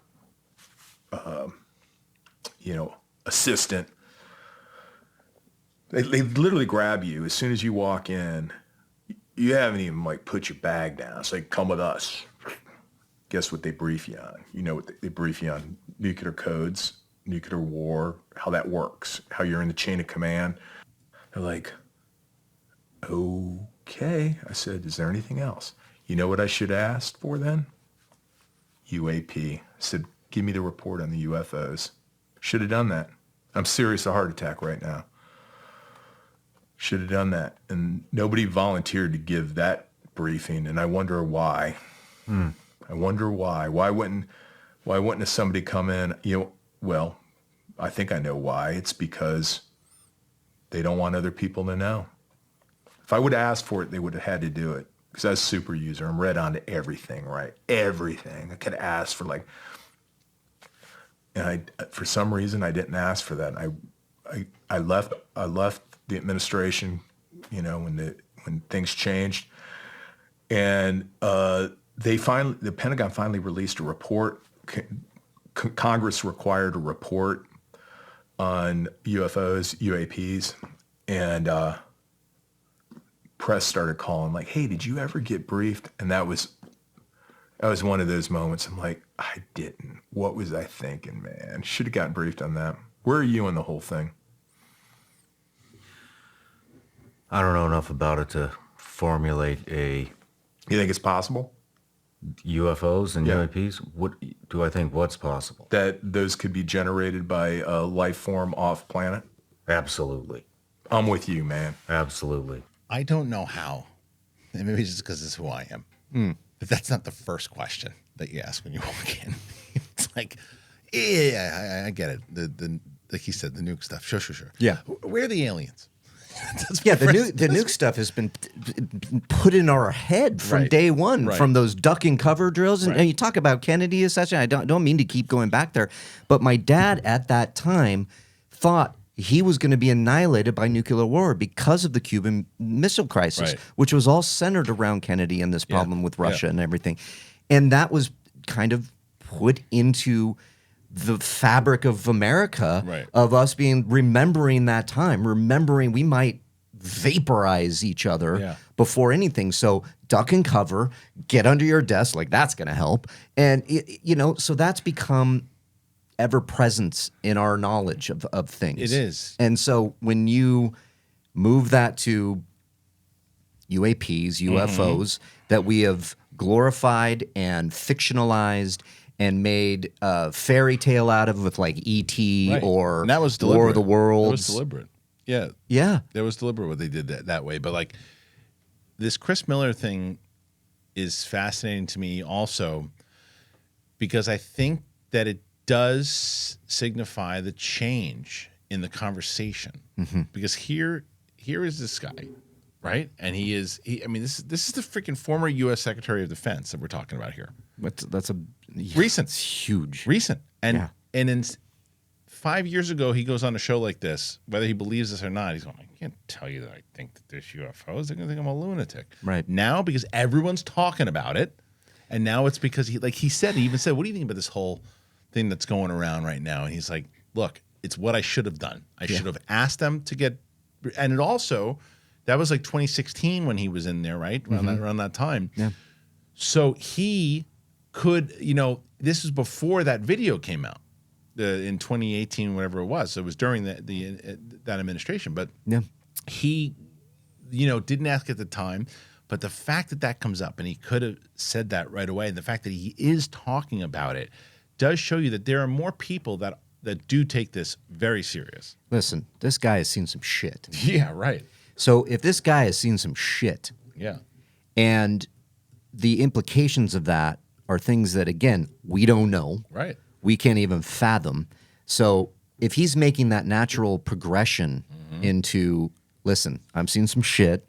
assistant. They literally grab you as soon as you walk in. You haven't even put your bag down. It's like, come with us. Guess what they brief you on? You know what they brief you on? Nuclear codes, nuclear war, how that works, how you're in the chain of command. They're like, okay. I said, is there anything else? You know what I should have asked for then? UAP. I said, give me the report on the UFOs. Should have done that. I'm serious, a heart attack right now. Should have done that. And nobody volunteered to give that briefing, and I wonder why. I wonder why. Why wouldn't somebody come in? Well, I think I know why. It's because they don't want other people to know. If I would have asked for it, they would have had to do it. Because I was a super user. I'm read on to everything, right? Everything. I could have asked for and for some reason I didn't ask for that. I left the administration, when things changed, and the Pentagon finally released a report. Congress required a report on UFOs, UAPs, and press started calling like, hey, did you ever get briefed? And that was one of those moments. I'm like, I didn't. What was I thinking, man? Should have gotten briefed on that. Where are you in the whole thing? I don't know enough about it to formulate a You think it's possible UFOs and UAPs. What do I think? What's possible? that those could be generated by a life form off planet? Absolutely, I'm with you, man. absolutely. I don't know how. And maybe it's just because it's who I am. But that's not the first question that you ask when you walk in. It's like, yeah, I get it. The like he said, the nuke stuff. Sure. Yeah. Where are the aliens? Yeah, the nuke stuff has been put in our head from Right. day one, Right. from those duck and cover drills. And, Right. and you talk about Kennedy assassination. I don't mean to keep going back there, but my dad at that time thought he was going to be annihilated by nuclear war because of the Cuban Missile Crisis, Right. which was all centered around Kennedy and this problem with Russia and everything. And that was kind of put into the fabric of America, Right. of us remembering that time, remembering we might vaporize each other before anything. So duck and cover, get under your desk, like that's going to help. And, so that's become ever present in our knowledge of things. It is. And so when you move that to UAPs, UFOs, that we have glorified and fictionalized and made a fairy tale out of with like E.T. Right. or And that was deliberate. War of the Worlds. That was deliberate. Yeah. Yeah. That was deliberate what they did that way. But like this Chris Miller thing is fascinating to me also because I think that it does signify the change in the conversation. Because here is this guy, right? And this is the freaking former U.S. Secretary of Defense that we're talking about here. That's a Recent. It's huge. Recent. And Yeah. and in 5 years ago, he goes on a show like this, whether he believes this or not, he's going, I can't tell you that I think that there's UFOs. They're going to think I'm a lunatic. Right. Now, because everyone's talking about it, and now it's because he even said, what do you think about this whole thing that's going around right now? And he's like, look, it's what I should have done. I should have asked them to get, and it also, that was like 2016 when he was in there, right? Around that time. Yeah. So he could, this was before that video came out in 2018, whatever it was. So it was during that administration. But Yeah. he, didn't ask at the time. But the fact that comes up and he could have said that right away, and the fact that he is talking about it does show you that there are more people that do take this very serious. Listen, this guy has seen some shit. Yeah, right. So if this guy has seen some shit, Yeah. and the implications of that are things that, again, we don't know. Right. We can't even fathom. So if he's making that natural progression into, listen, I'm seeing some shit.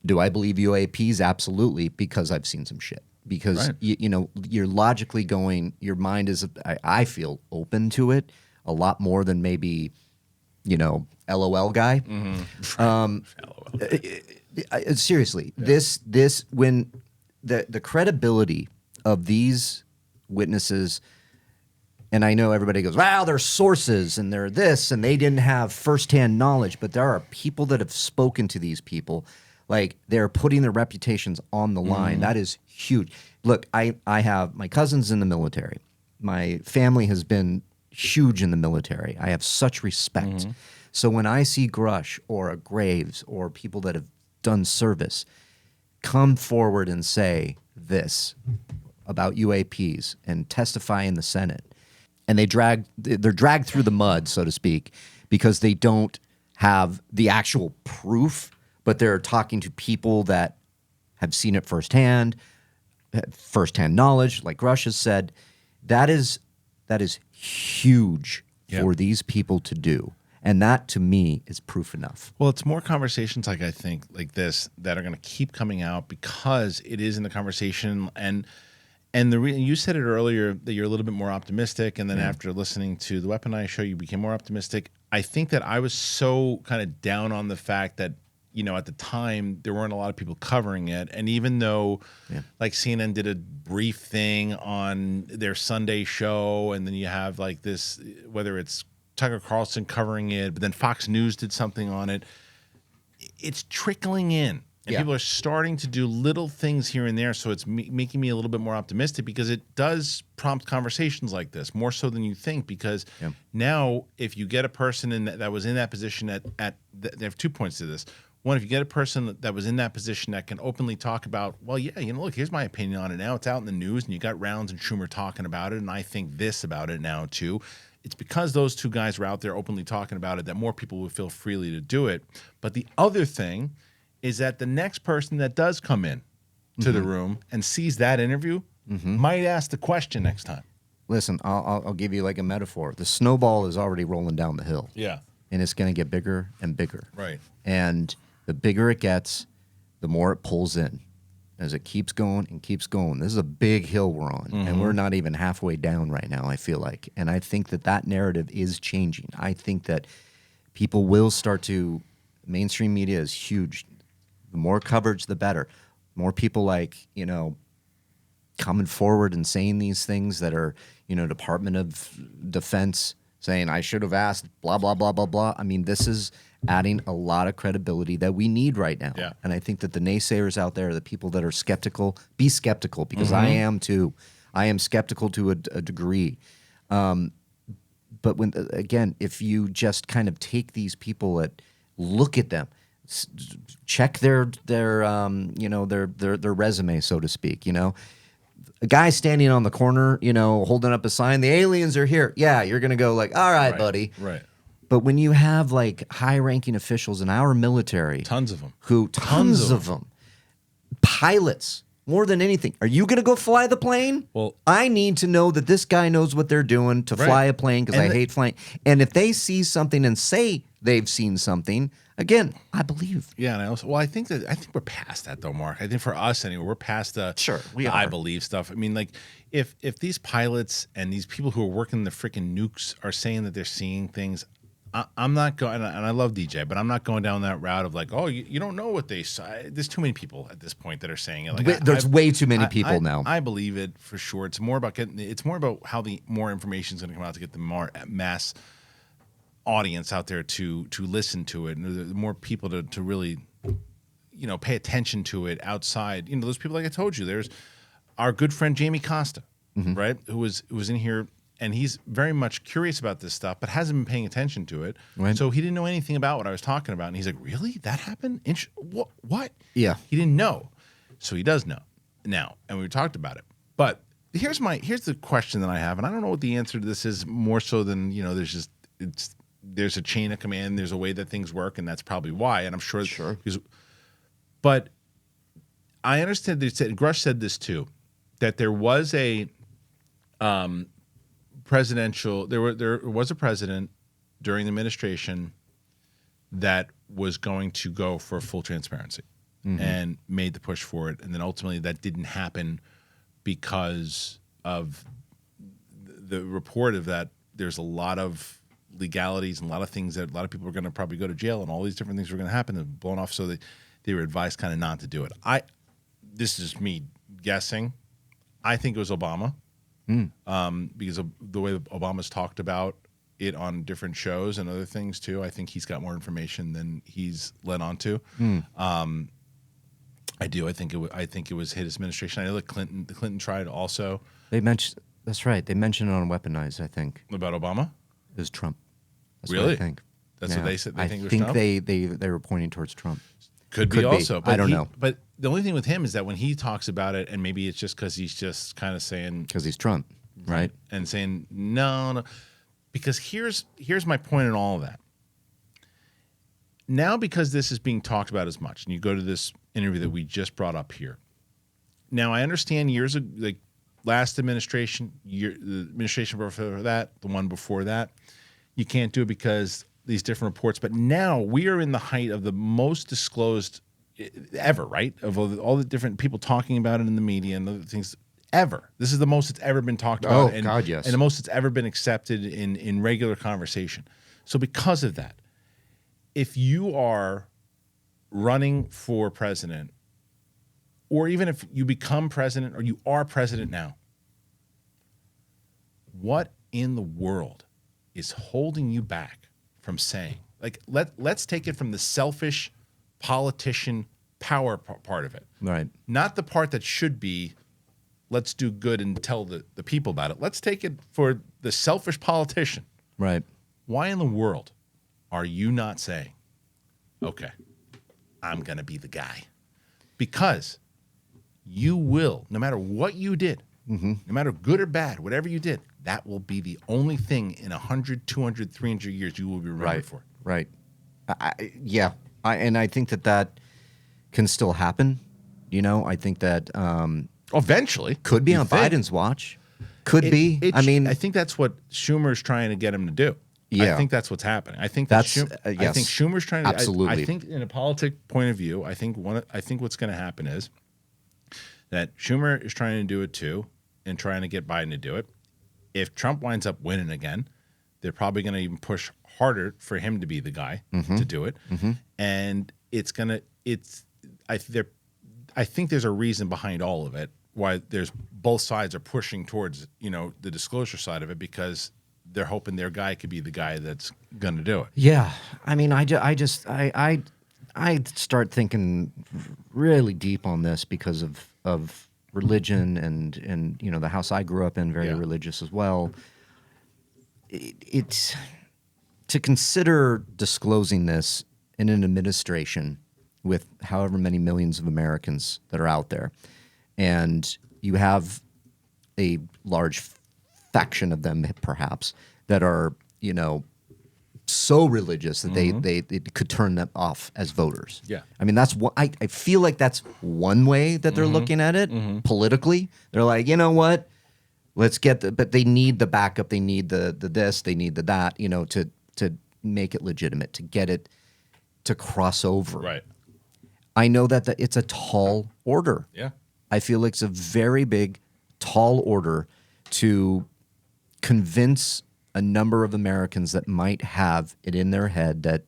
Do I believe UAPs? Absolutely, because I've seen some shit. Because, you know, you're logically going, your mind is, I feel, open to it a lot more than maybe, you know, LOL guy. Seriously, this when the credibility of these witnesses, and I know everybody goes, wow, they're sources and they're this, and they didn't have firsthand knowledge, but there are people that have spoken to these people. Like, they're putting their reputations on the line. That is huge. Look, I have my cousins in the military. My family has been huge in the military. I have such respect. So when I see Grusch or a Graves or people that have done service come forward and say this about UAPs and testify in the Senate, and they're dragged through the mud, so to speak, because they don't have the actual proof, but they're talking to people that have seen it firsthand knowledge, like Grusch has said. That is huge for these people to do. And that, to me, is proof enough. Well, it's more conversations like this that are going to keep coming out because it is in the conversation. And you said it earlier that you're a little bit more optimistic, and then after listening to the Weaponized show, you became more optimistic. I think that I was so kind of down on the fact that, you know, at the time there weren't a lot of people covering it, and even though like CNN did a brief thing on their Sunday show, and then you have like this, whether it's Tucker Carlson covering it, but then Fox News did something on it, it's trickling in. And people are starting to do little things here and there, so it's making me a little bit more optimistic, because it does prompt conversations like this, more so than you think, because now if you get a person that was in that position they have 2 points to this. One, if you get a person that was in that position that can openly talk about, well, yeah, you know, look, here's my opinion on it now. It's out in the news, and you got Rounds and Schumer talking about it, and I think this about it now too. It's because those two guys were out there openly talking about it that more people would feel freely to do it. But the other thing is that the next person that does come in to the room and sees that interview might ask the question next time. Listen, I'll give you like a metaphor. The snowball is already rolling down the hill. Yeah. And it's going to get bigger and bigger. Right. And the bigger it gets, the more it pulls in as it keeps going and keeps going. This is a big hill we're on, and we're not even halfway down right now, I feel like. And I think that narrative is changing. I think that people will start to – mainstream media is huge. The more coverage, the better. More people like, you know, coming forward and saying these things that are, you know, Department of Defense saying, I should have asked, blah, blah, blah, blah, blah. I mean, this is adding a lot of credibility that we need right now. Yeah. And I think that the naysayers out there, the people that are skeptical, be skeptical, because I am too. I am skeptical to a degree. But when again, if you just kind of take these people look at them, check their you know, their resume, so to speak, you know. A guy standing on the corner, you know, holding up a sign, the aliens are here. Yeah, you're going to go like, all right, buddy. Right. But when you have like high-ranking officials in our military, Tons of them. Tons of them, pilots, more than anything, are you going to go fly the plane? Well, I need to know that this guy knows what they're doing to fly a plane, because I hate flying. And if they see something and say they've seen something, again, I believe. Yeah, and I think we're past that though, Mark. I think for us anyway, we're past the I believe stuff. I mean, like if these pilots and these people who are working the freaking nukes are saying that they're seeing things, I'm not going, and I love DJ, but I'm not going down that route of like, oh, you don't know what they saw. There's too many people at this point that are saying it. Like, there's way too many people now. I believe it for sure. It's more about how the more information is going to come out to get the more mass audience out there to listen to it, and the more people to really, you know, pay attention to it outside. You know, those people, like I told you, there's our good friend Jamie Costa, right, who was in here. And he's very much curious about this stuff, but hasn't been paying attention to it. Right. So he didn't know anything about what I was talking about. And he's like, really? That happened? What? Yeah. He didn't know. So he does know now. And we talked about it. But here's the question that I have. And I don't know what the answer to this is, more so than, you know, there's a chain of command. There's a way that things work. And that's probably why. And I'm sure. But I understand that Grusch said this too. that there was a presidential. There was a president during the administration that was going to go for full transparency and made the push for it, and then ultimately that didn't happen because of the report of that. There's a lot of legalities and a lot of things that a lot of people are going to probably go to jail, and all these different things were going to happen and blown off. So they were advised kind of not to do it. This is me guessing. I think it was Obama, because of the way Obama's talked about it on different shows and other things too. I think he's got more information than he's led on to. I do. I think it was his administration. I know that the Clinton tried also. They mentioned that's right. They mentioned it on Weaponized. I think About Obama. it was Trump. That's Really? what I think. That's what they said. They I think it was think Trump? they were pointing towards Trump. Could be Could be. also. But I don't know. But the only thing with him is that when he talks about it, and maybe it's just because he's just kind of saying Because he's Trump, right? and saying no. Because here's my point in all of that. Now, because this is being talked about as much, and you go to this interview that we just brought up here. Now, I understand years ago, like last administration, the administration before that, the one before that, you can't do it because these different reports. But now we are in the height of the most disclosed ever, right? Of all the different people talking about it in the media and other things ever. This is the most it's ever been talked about. Oh, God, yes. And the most it's ever been accepted in regular conversation. So because of that, if you are running for president, or even if you become president or you are president now, what in the world is holding you back from saying, like, let's take it from the selfish politician power part of it. Right. Not the part that should be, let's do good and tell the people about it. Let's take it for the selfish politician. Right. Why in the world are you not saying, okay, I'm going to be the guy? Because you will, no matter what you did, no matter good or bad, whatever you did, that will be the only thing in 100, 200, 300 years you will be remembered for. Right. Yeah. And I think that can still happen. You know, I think that Eventually. could be you on think. Biden's watch. Could be. I mean, I think that's what Schumer's trying to get him to do. Yeah. I think that's what's happening. I think That's- I yes. think Schumer's trying to. Absolutely. I think in a politic point of view, I think what's going to happen is that Schumer is trying to do it too, and trying to get Biden to do it. If Trump winds up winning again, they're probably going to even push harder for him to be the guy to do it, and it's gonna. I think there's a reason behind all of it why there's both sides are pushing towards the disclosure side of it, because they're hoping their guy could be the guy that's going to do it. yeah. I mean, I start thinking really deep on this because of religion and the house I grew up in, very Yeah. religious as well. It's to consider disclosing this in an administration with however many millions of Americans that are out there, and you have a large faction of them perhaps that are so religious that they could turn them off as voters. Yeah. I mean, that's what I feel like that's one way that they're looking at it politically. They're like, you know what? Let's get but they need the backup. They need the this, they need the that, to make it legitimate, to get it to cross over. Right. I know that it's a tall order. Yeah. I feel like it's a very big, tall order to convince a number of Americans that might have it in their head that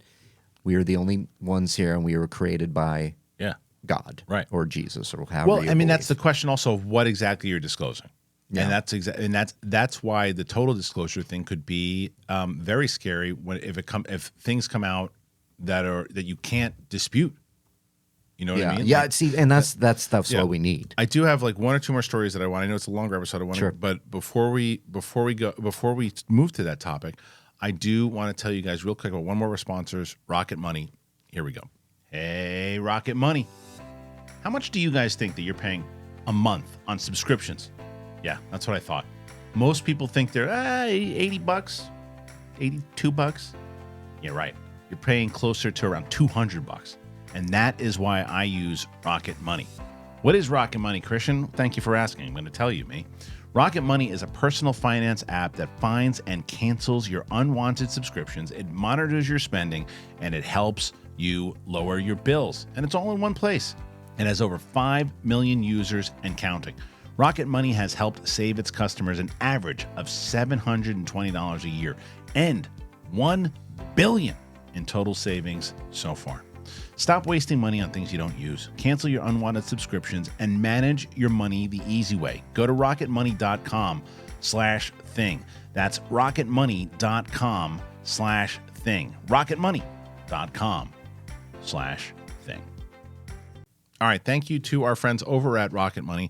we are the only ones here and we were created by Yeah. God, Right. or Jesus, or however. Well, you I mean, that's the believe. question also of what exactly you're disclosing. Yeah. And that's why the total disclosure thing could be very scary if things come out that you can't dispute. You know what I mean? Yeah. Like, See, and that's yeah. what we need. I do have like one or two more stories that I want. I know it's a longer episode. Sure. But before we move to that topic, I do want to tell you guys real quick about one more of our sponsors, Rocket Money. Here we go. Hey, Rocket Money. How much do you guys think that you're paying a month on subscriptions? Yeah, that's what I thought. Most people think they're $80, $82. Yeah, right. You're paying closer to around $200. And that is why I use Rocket Money. What is Rocket Money, Kristian? Thank you for asking. I'm going to tell you, me. Rocket Money is a personal finance app that finds and cancels your unwanted subscriptions. It monitors your spending, and it helps you lower your bills. And it's all in one place. It has over 5 million users and counting. Rocket Money has helped save its customers an average of $720 a year and $1 billion in total savings so far. Stop wasting money on things you don't use. Cancel your unwanted subscriptions and manage your money the easy way. Go to rocketmoney.com/thing. That's rocketmoney.com/thing. rocketmoney.com/thing. All right, thank you to our friends over at Rocket Money.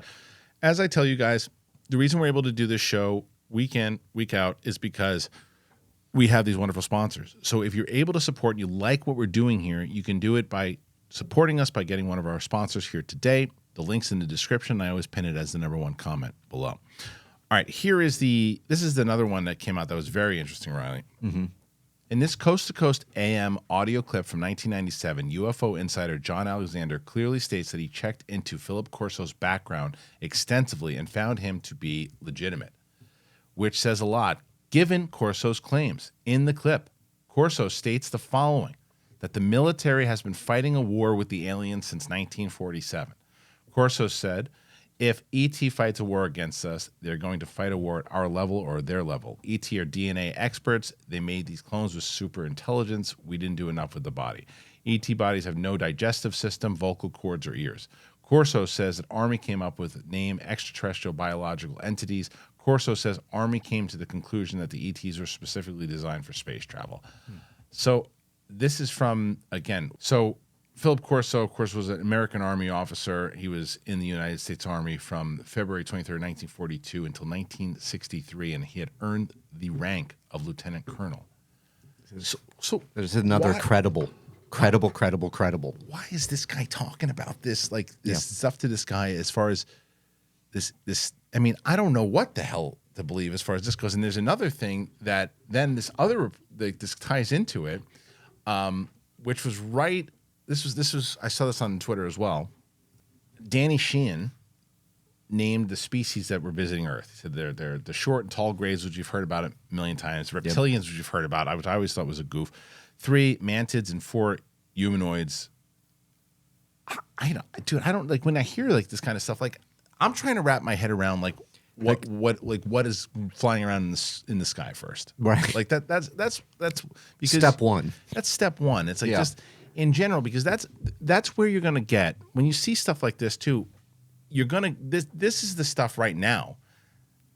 As I tell you guys, the reason we're able to do this show week in, week out is because we have these wonderful sponsors. So if you're able to support and you like what we're doing here, you can do it by supporting us by getting one of our sponsors here today. The link's in the description. I always pin it as the #1 comment below. All right, this is another one that came out that was very interesting, Reilly. Mm-hmm. In this Coast to Coast AM audio clip from 1997, UFO insider John Alexander clearly states that he checked into Philip Corso's background extensively and found him to be legitimate, which says a lot. Given Corso's claims in the clip, Corso states the following, that the military has been fighting a war with the aliens since 1947. Corso said, if ET fights a war against us, they're going to fight a war at our level or their level. ET are DNA experts. They made these clones with super intelligence. We didn't do enough with the body. ET bodies have no digestive system, vocal cords, or ears. Corso says that Army came up with the name extraterrestrial biological entities. Corso says Army came to the conclusion that the ETs were specifically designed for space travel. So this is from, again, so Philip Corso, of course, was an American Army officer. He was in the United States Army from February 23rd, 1942 until 1963, and he had earned the rank of lieutenant colonel. So There's another credible. Why is this guy talking about this, like this stuff to this guy as far as this? I mean, I don't know what the hell to believe as far as this goes. And there's another thing that then this ties into it, which was right. This was I saw this on Twitter as well. Danny Sheehan named the species that were visiting Earth. He said they're the short and tall grays, which you've heard about a million times. Reptilians, which you've heard about, which I always thought was a goof. 3 mantids and 4 humanoids. I don't like when I hear like this kind of stuff. Like I'm trying to wrap my head around what is flying around in the sky first, right? Like that's because step one. That's step one. It's like just in general, because that's where you're gonna get when you see stuff like this too. You're gonna this is the stuff right now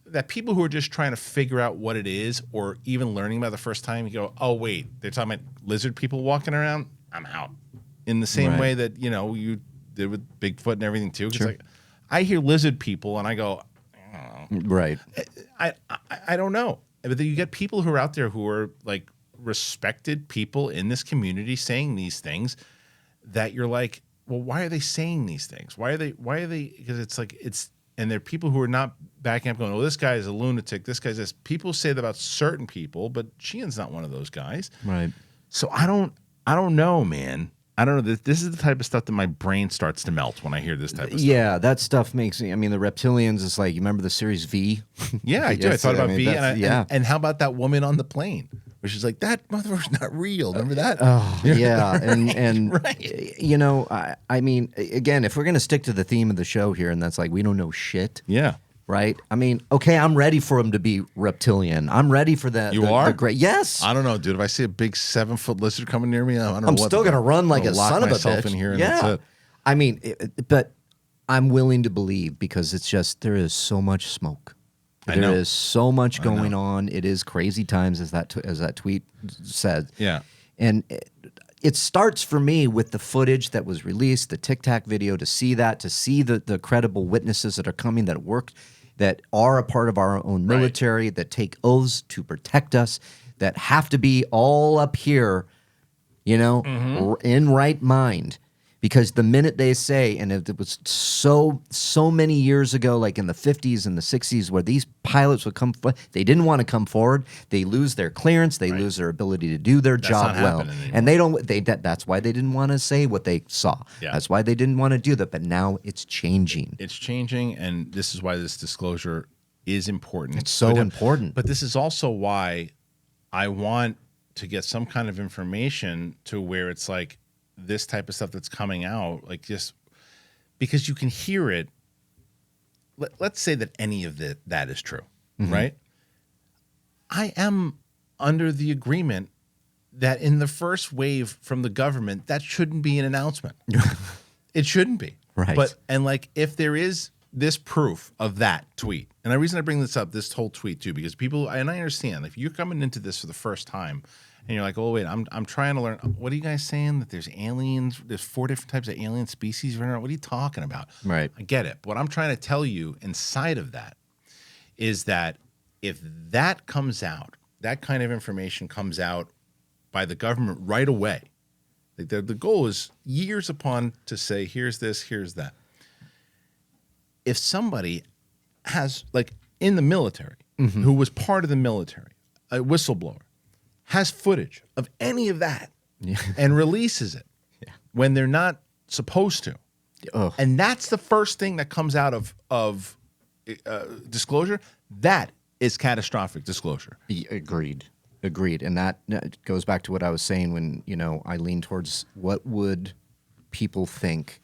that people who are just trying to figure out what it is or even learning about it the first time, you go, oh wait, they're talking about lizard people walking around. I'm out. In the same way that you did with Bigfoot and everything too. Sure. Like, I hear lizard people and I go, I don't know. Right. I don't know. But then you get people who are out there who are like respected people in this community saying these things that you're like, well, why are they saying these things? Why are they? Because it's like and there are people who are not backing up going, well, this guy is a lunatic. This guy's this. People say that about certain people, but Sheehan's not one of those guys. Right. So I don't know, man. I don't know. This is the type of stuff that my brain starts to melt when I hear this type of stuff. Yeah, that stuff makes me. I mean, the reptilians is like, you remember the series V? Yeah, I do. I thought about V. And how about that woman on the plane? Where she's like, that motherfucker's not real. Remember that? Oh, yeah. And right. I mean, again, if we're going to stick to the theme of the show here, and that's like, we don't know shit. Yeah. Right? I mean, okay, I'm ready for him to be reptilian. I'm ready for that. You are? The great. Yes. I don't know, dude. If I see a big 7-foot lizard coming near me, I don't know. I'm still going to run like a son of a bitch. In here and yeah. that's it. I mean, but I'm willing to believe because it's just, there is so much smoke. There is so much going on. It is crazy times, as that tweet said. Yeah. And it starts for me with the footage that was released, the Tic Tac video, to see the credible witnesses that are coming, that work, that are a part of our own military, that take oaths to protect us, that have to be all up here, in right mind. Because the minute they say, and it was so many years ago, like in the 50s and the 60s, where these pilots would come, they didn't want to come forward. They lose their clearance. They lose their ability to do their job well. And they don't. That's why they didn't want to say what they saw. Yeah. That's why they didn't want to do that. But now it's changing. It's changing, and this is why this disclosure is important. It's so important. But this is also why I want to get some kind of information to where it's like this type of stuff that's coming out, like just because you can hear it. Let's say that any of that is true, right? I am under the agreement that in the first wave from the government, that shouldn't be an announcement. It shouldn't be. Right. But, and like, if there is this proof of that tweet, and the reason I bring this up, this whole tweet too, because people, and I understand, if you're coming into this for the first time and you're like, oh, wait, I'm trying to learn. What are you guys saying? That there's aliens, there's 4 different types of alien species running around? What are you talking about? Right. I get it. But what I'm trying to tell you inside of that is that if that comes out, that kind of information comes out by the government right away, like the goal is years upon to say, here's this, here's that. If somebody has, like in the military, who was part of the military, a whistleblower, has footage of any of that and releases it when they're not supposed to. And that's the first thing that comes out of disclosure. That is catastrophic disclosure. Agreed. And that goes back to what I was saying when, I lean towards what would people think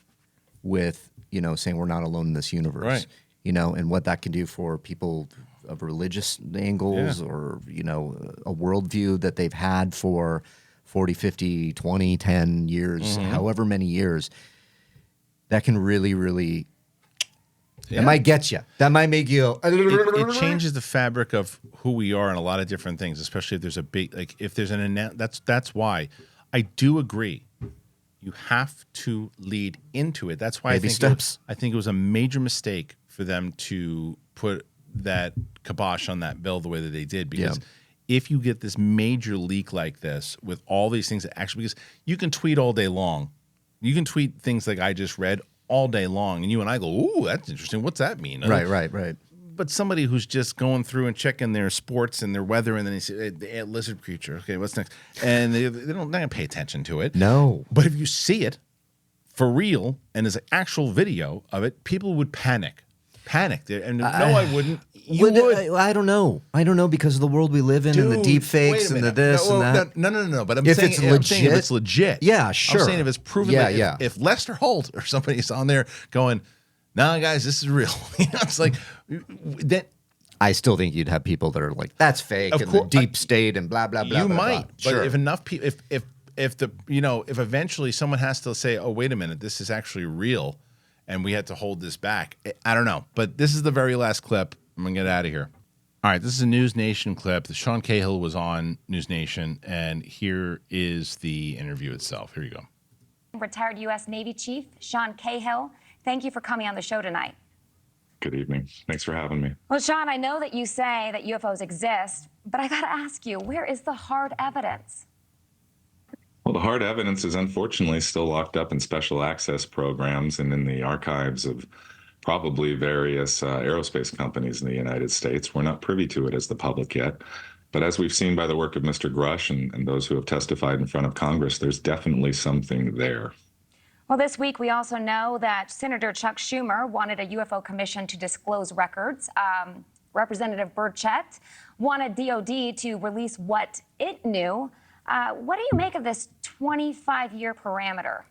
with, saying we're not alone in this universe, Right. And what that can do for people of religious angles or, a worldview that they've had for 40, 50, 20, 10 years, however many years, that can really, really, that might get you. That might make you. It changes the fabric of who we are in a lot of different things, especially if there's a big, like if there's an that's why I do agree. You have to lead into it. That's why Baby steps. I think it was a major mistake for them to put that kibosh on that bill the way that they did, because if you get this major leak like this with all these things that actually, because you can tweet all day long. You can tweet things like I just read all day long, and you and I go, ooh, that's interesting. What's that mean? Right. But somebody who's just going through and checking their sports and their weather, and then they say, hey, the lizard creature. Okay, what's next? And they're not going to pay attention to it. No. But if you see it for real and there's an actual video of it, people would panic. And no, I wouldn't. You would. I don't know. Because of the world we live in, and the deep fakes and the this and that. No. But I'm If saying, it's I'm saying if legit? it's legit. Yeah, sure. I'm saying if it's proven that if Lester Holt or somebody's on there going, nah, guys, this is real. It's like that. I still think you'd have people that are like, that's fake, and the deep state and blah, blah, blah. You blah, might. blah. But if enough people, if eventually someone has to say, oh, wait a minute, this is actually real, and we had to hold this back. I don't know. But this is the very last clip. I'm going to get out of here. All right, this is a News Nation clip. The Sean Cahill was on News Nation, and here is the interview itself. Here you go. Retired U.S. Navy Chief Sean Cahill, thank you for coming on the show tonight. Good evening. Thanks for having me. Well, Sean, I know that you say that UFOs exist, but I got to ask you, where is the hard evidence? Well, the hard evidence is unfortunately still locked up in special access programs and in the archives of probably various aerospace companies in the United States. We're not privy to it as the public yet. But as we've seen by the work of Mr. Grusch and those who have testified in front of Congress, there's definitely something there. Well, this week we also know that Senator Chuck Schumer wanted a UFO commission to disclose records. Representative Burchett wanted DOD to release what it knew. What do you make of this 25-year parameter?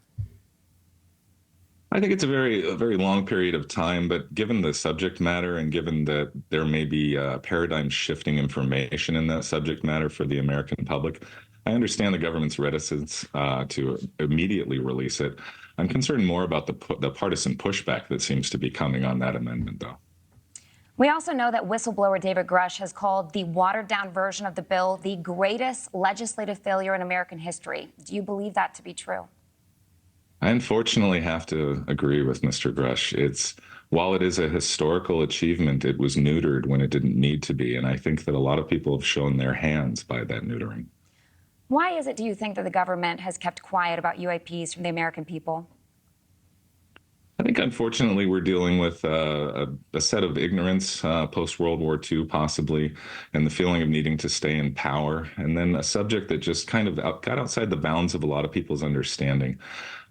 I think it's a very long period of time, but given the subject matter and given that there may be paradigm shifting information in that subject matter for the American public, I understand the government's reticence to immediately release it. I'm concerned more about the partisan pushback that seems to be coming on that amendment, though. We also know that whistleblower David Grusch has called the watered-down version of the bill the greatest legislative failure in American history. Do you believe that to be true? I unfortunately have to agree with Mr. Grusch. While it is a historical achievement, it was neutered when it didn't need to be, and I think that a lot of people have shown their hands by that neutering. Why is it, do you think, that the government has kept quiet about UAPs from the American people? I think, unfortunately, we're dealing with a set of ignorance post-World War II, possibly, and the feeling of needing to stay in power, and then a subject that just kind of got outside the bounds of a lot of people's understanding.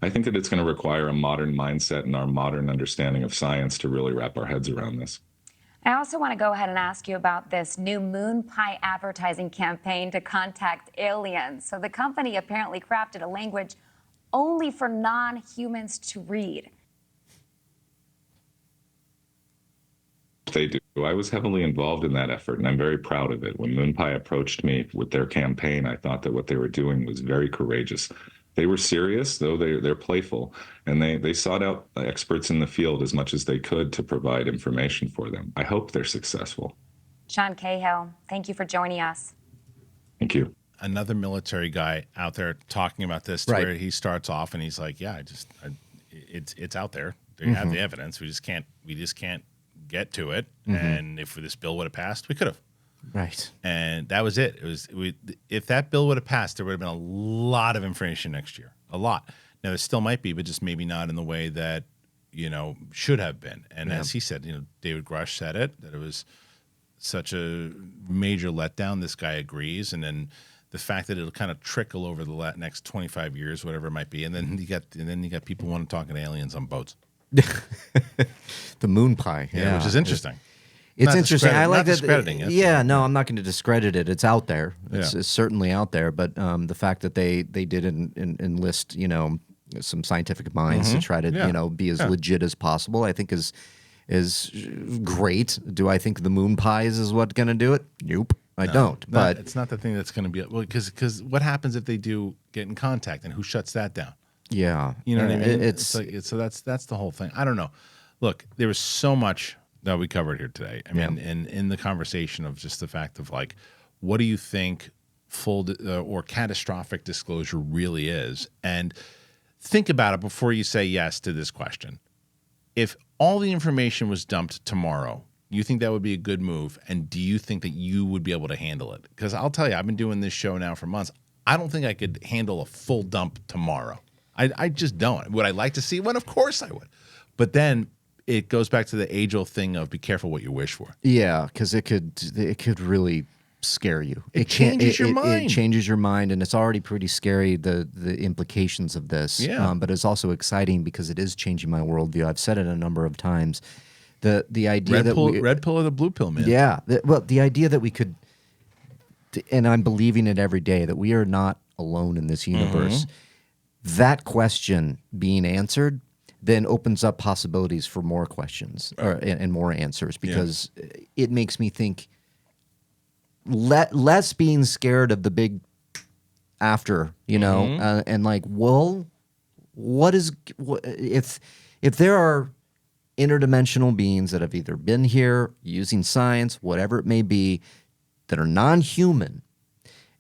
I think that it's going to require a modern mindset and our modern understanding of science to really wrap our heads around this. I also want to go ahead and ask you about this new moon pie advertising campaign to contact aliens. So the company apparently crafted a language only for non-humans to read. They do. I was heavily involved in that effort, and I'm very proud of it. When MoonPie approached me with their campaign, I thought that what they were doing was very courageous. They were serious, though they're playful, and they sought out experts in the field as much as they could to provide information for them. I hope they're successful. Sean Cahill, thank you for joining us. Thank you. Another military guy out there talking about this, to where he starts off and he's like, "Yeah, it's out there. They have the evidence. We just can't get to it. And if this bill would have passed, we could have." Right. And that was it. If that bill would have passed, there would have been a lot of information next year. A lot. Now there still might be, but just maybe not in the way that, should have been. And as he said, David Grusch said it, that it was such a major letdown. This guy agrees. And then the fact that it'll kind of trickle over the next 25 years, whatever it might be. And then you got people want to talk to aliens on boats. The moon pie. Yeah. Which is interesting. It's interesting. I like that. Discrediting it. Yeah, no, I'm not going to discredit it. It's out there. It's certainly out there. But the fact that they did enlist, some scientific minds to try to, be as legit as possible, I think is great. Do I think the moon pies is what's going to do it? Nope, I don't. But it's not the thing that's going to be because what happens if they do get in contact, and who shuts that down? Yeah, you know what I mean. It's like so that's the whole thing. I don't know. Look, there was so much that we covered here today. I mean, in the conversation of just the fact of like, what do you think full or catastrophic disclosure really is? And think about it before you say yes to this question. If all the information was dumped tomorrow, you think that would be a good move? And do you think that you would be able to handle it? Because I'll tell you, I've been doing this show now for months. I don't think I could handle a full dump tomorrow. I just don't. Would I like to see one? Of course I would. But then it goes back to the age-old thing of be careful what you wish for. Yeah, because it could really scare you. It changes your mind. It changes your mind, and it's already pretty scary, the implications of this. Yeah. But it's also exciting because it is changing my worldview. I've said it a number of times. The idea red pill or the blue pill, man. Yeah. The idea that we could, and I'm believing it every day, that we are not alone in this universe. That question being answered then opens up possibilities for more questions and more answers, because it makes me think less being scared of the big after, and like, well, if there are interdimensional beings that have either been here using science, whatever it may be, that are non-human,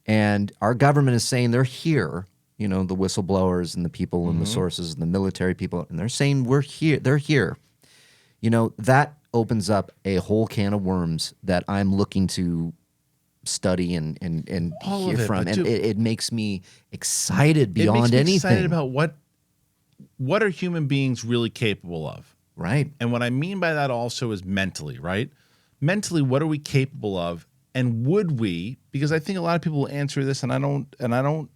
and our government is saying they're here, the whistleblowers and the people and the sources and the military people, and they're saying we're here, they're here. That opens up a whole can of worms that I'm looking to study and hear from, and it makes me excited beyond anything. Excited about what are human beings really capable of, right? And what I mean by that also is mentally, right? Mentally, what are we capable of, and would we? Because I think a lot of people will answer this, and I don't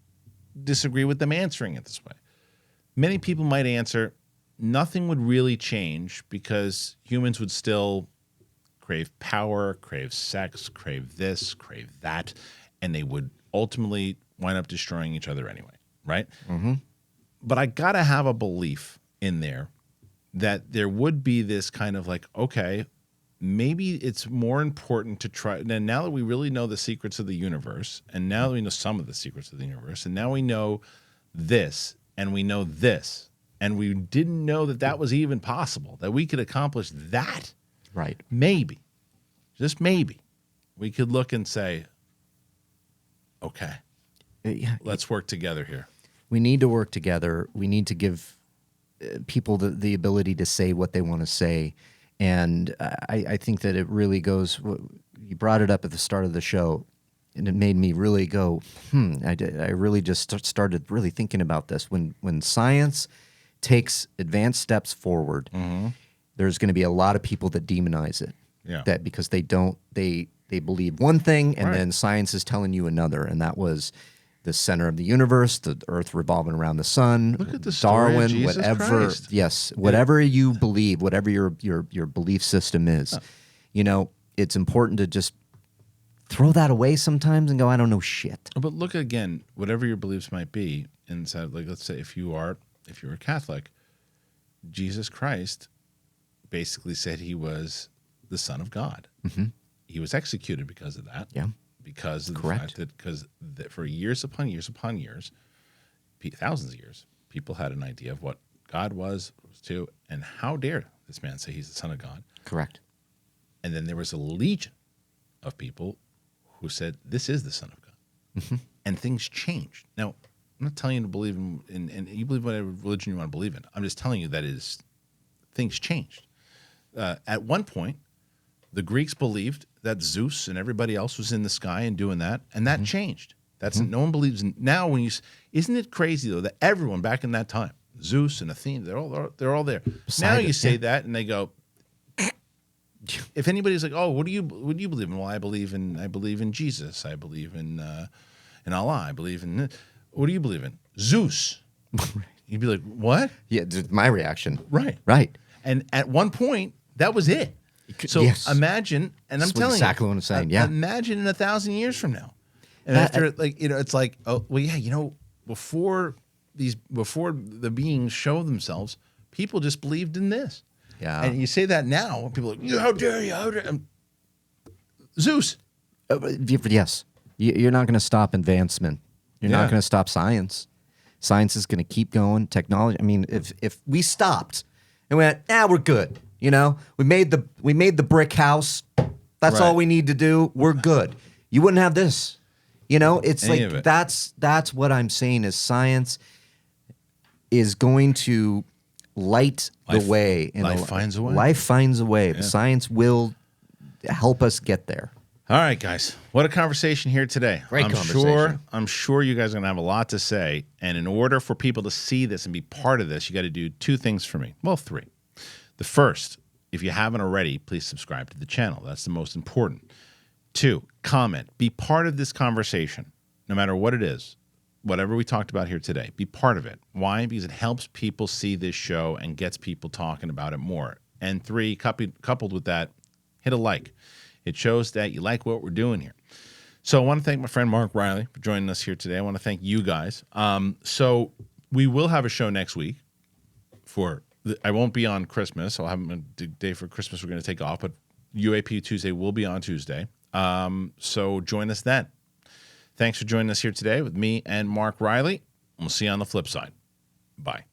disagree with them answering it this way. Many people might answer, nothing would really change because humans would still crave power, crave sex, crave this, crave that, and they would ultimately wind up destroying each other anyway, right? But I gotta have a belief in there that there would be this kind of like, okay, maybe it's more important to try. Now that we really know the secrets of the universe, and now that we know some of the secrets of the universe, and now we know this, and we know this, and we didn't know that was even possible, that we could accomplish that. Right. Maybe, just maybe, we could look and say, okay, let's work together here. We need to work together. We need to give people the ability to say what they want to say. And I think that it really goes, you brought it up at the start of the show, and it made me really go, I really just started really thinking about this. When science takes advanced steps forward, there's going to be a lot of people that demonize it. Yeah. That because they believe one thing and Right. then science is telling you another, and that was the center of the universe, the Earth revolving around the sun. Look at the story of Darwin, Jesus whatever. Christ. Yes, whatever you believe, whatever your belief system is, you know, it's important to just throw that away sometimes and go, I don't know shit. But look again, whatever your beliefs might be, inside, like let's say if you're a Catholic, Jesus Christ basically said he was the Son of God. He was executed because of that. Yeah. Because of Correct. the fact that for years upon years upon years, thousands of years, people had an idea of what God was too, and how dare this man say he's the Son of God. Correct. And then there was a legion of people who said this is the Son of God, and things changed. Now, I'm not telling you to believe in, and you believe whatever religion you want to believe in. I'm just telling you that things changed. At one point, the Greeks believed that Zeus and everybody else was in the sky and doing that, and that changed. That's no one believes in now. Isn't it crazy though that everyone back in that time, Zeus and Athena, they're all there. Now you say that, and they go. If anybody's like, oh, what do you believe in? Well, I believe in Jesus. I believe in Allah. I believe in. What do you believe in? Zeus. You'd be like, what? Yeah, my reaction. Right. Right. And at one point, that was it. So yes. Imagine, and I'm That's telling exactly you, what I'm saying. Yeah. Imagine in 1,000 years from now, and That- after it's like, oh, well, yeah, before the beings show themselves, people just believed in this. Yeah. And you say that now, people are like, how dare you? How dare Zeus. Yes. You're not going to stop advancement. You're not Yeah. going to stop science. Science is going to keep going. Technology. I mean, if we stopped and went, we're good. You know, we made the brick house. That's Right. all we need to do. We're good. You wouldn't have this. You know, it's Any of like it. that's what I'm saying is science is going to light the Life- way. life finds a way. Life finds a way. Science will help us get there. All right, guys. What a conversation here today. Great conversation. I'm sure you guys are going to have a lot to say. And in order for people to see this and be part of this, you got to do two things for me. Well, three. The first, if you haven't already, please subscribe to the channel. That's the most important. Two, comment. Be part of this conversation, no matter what it is. Whatever we talked about here today, be part of it. Why? Because it helps people see this show and gets people talking about it more. And three, coupled with that, hit a like. It shows that you like what we're doing here. So I want to thank my friend Mark Reilly for joining us here today. I want to thank you guys. So we will have a show next week. I won't be on Christmas. I'll have a day for Christmas we're going to take off, but UAP Tuesday will be on Tuesday. So join us then. Thanks for joining us here today with me and Mark Reilly. We'll see you on the flip side. Bye.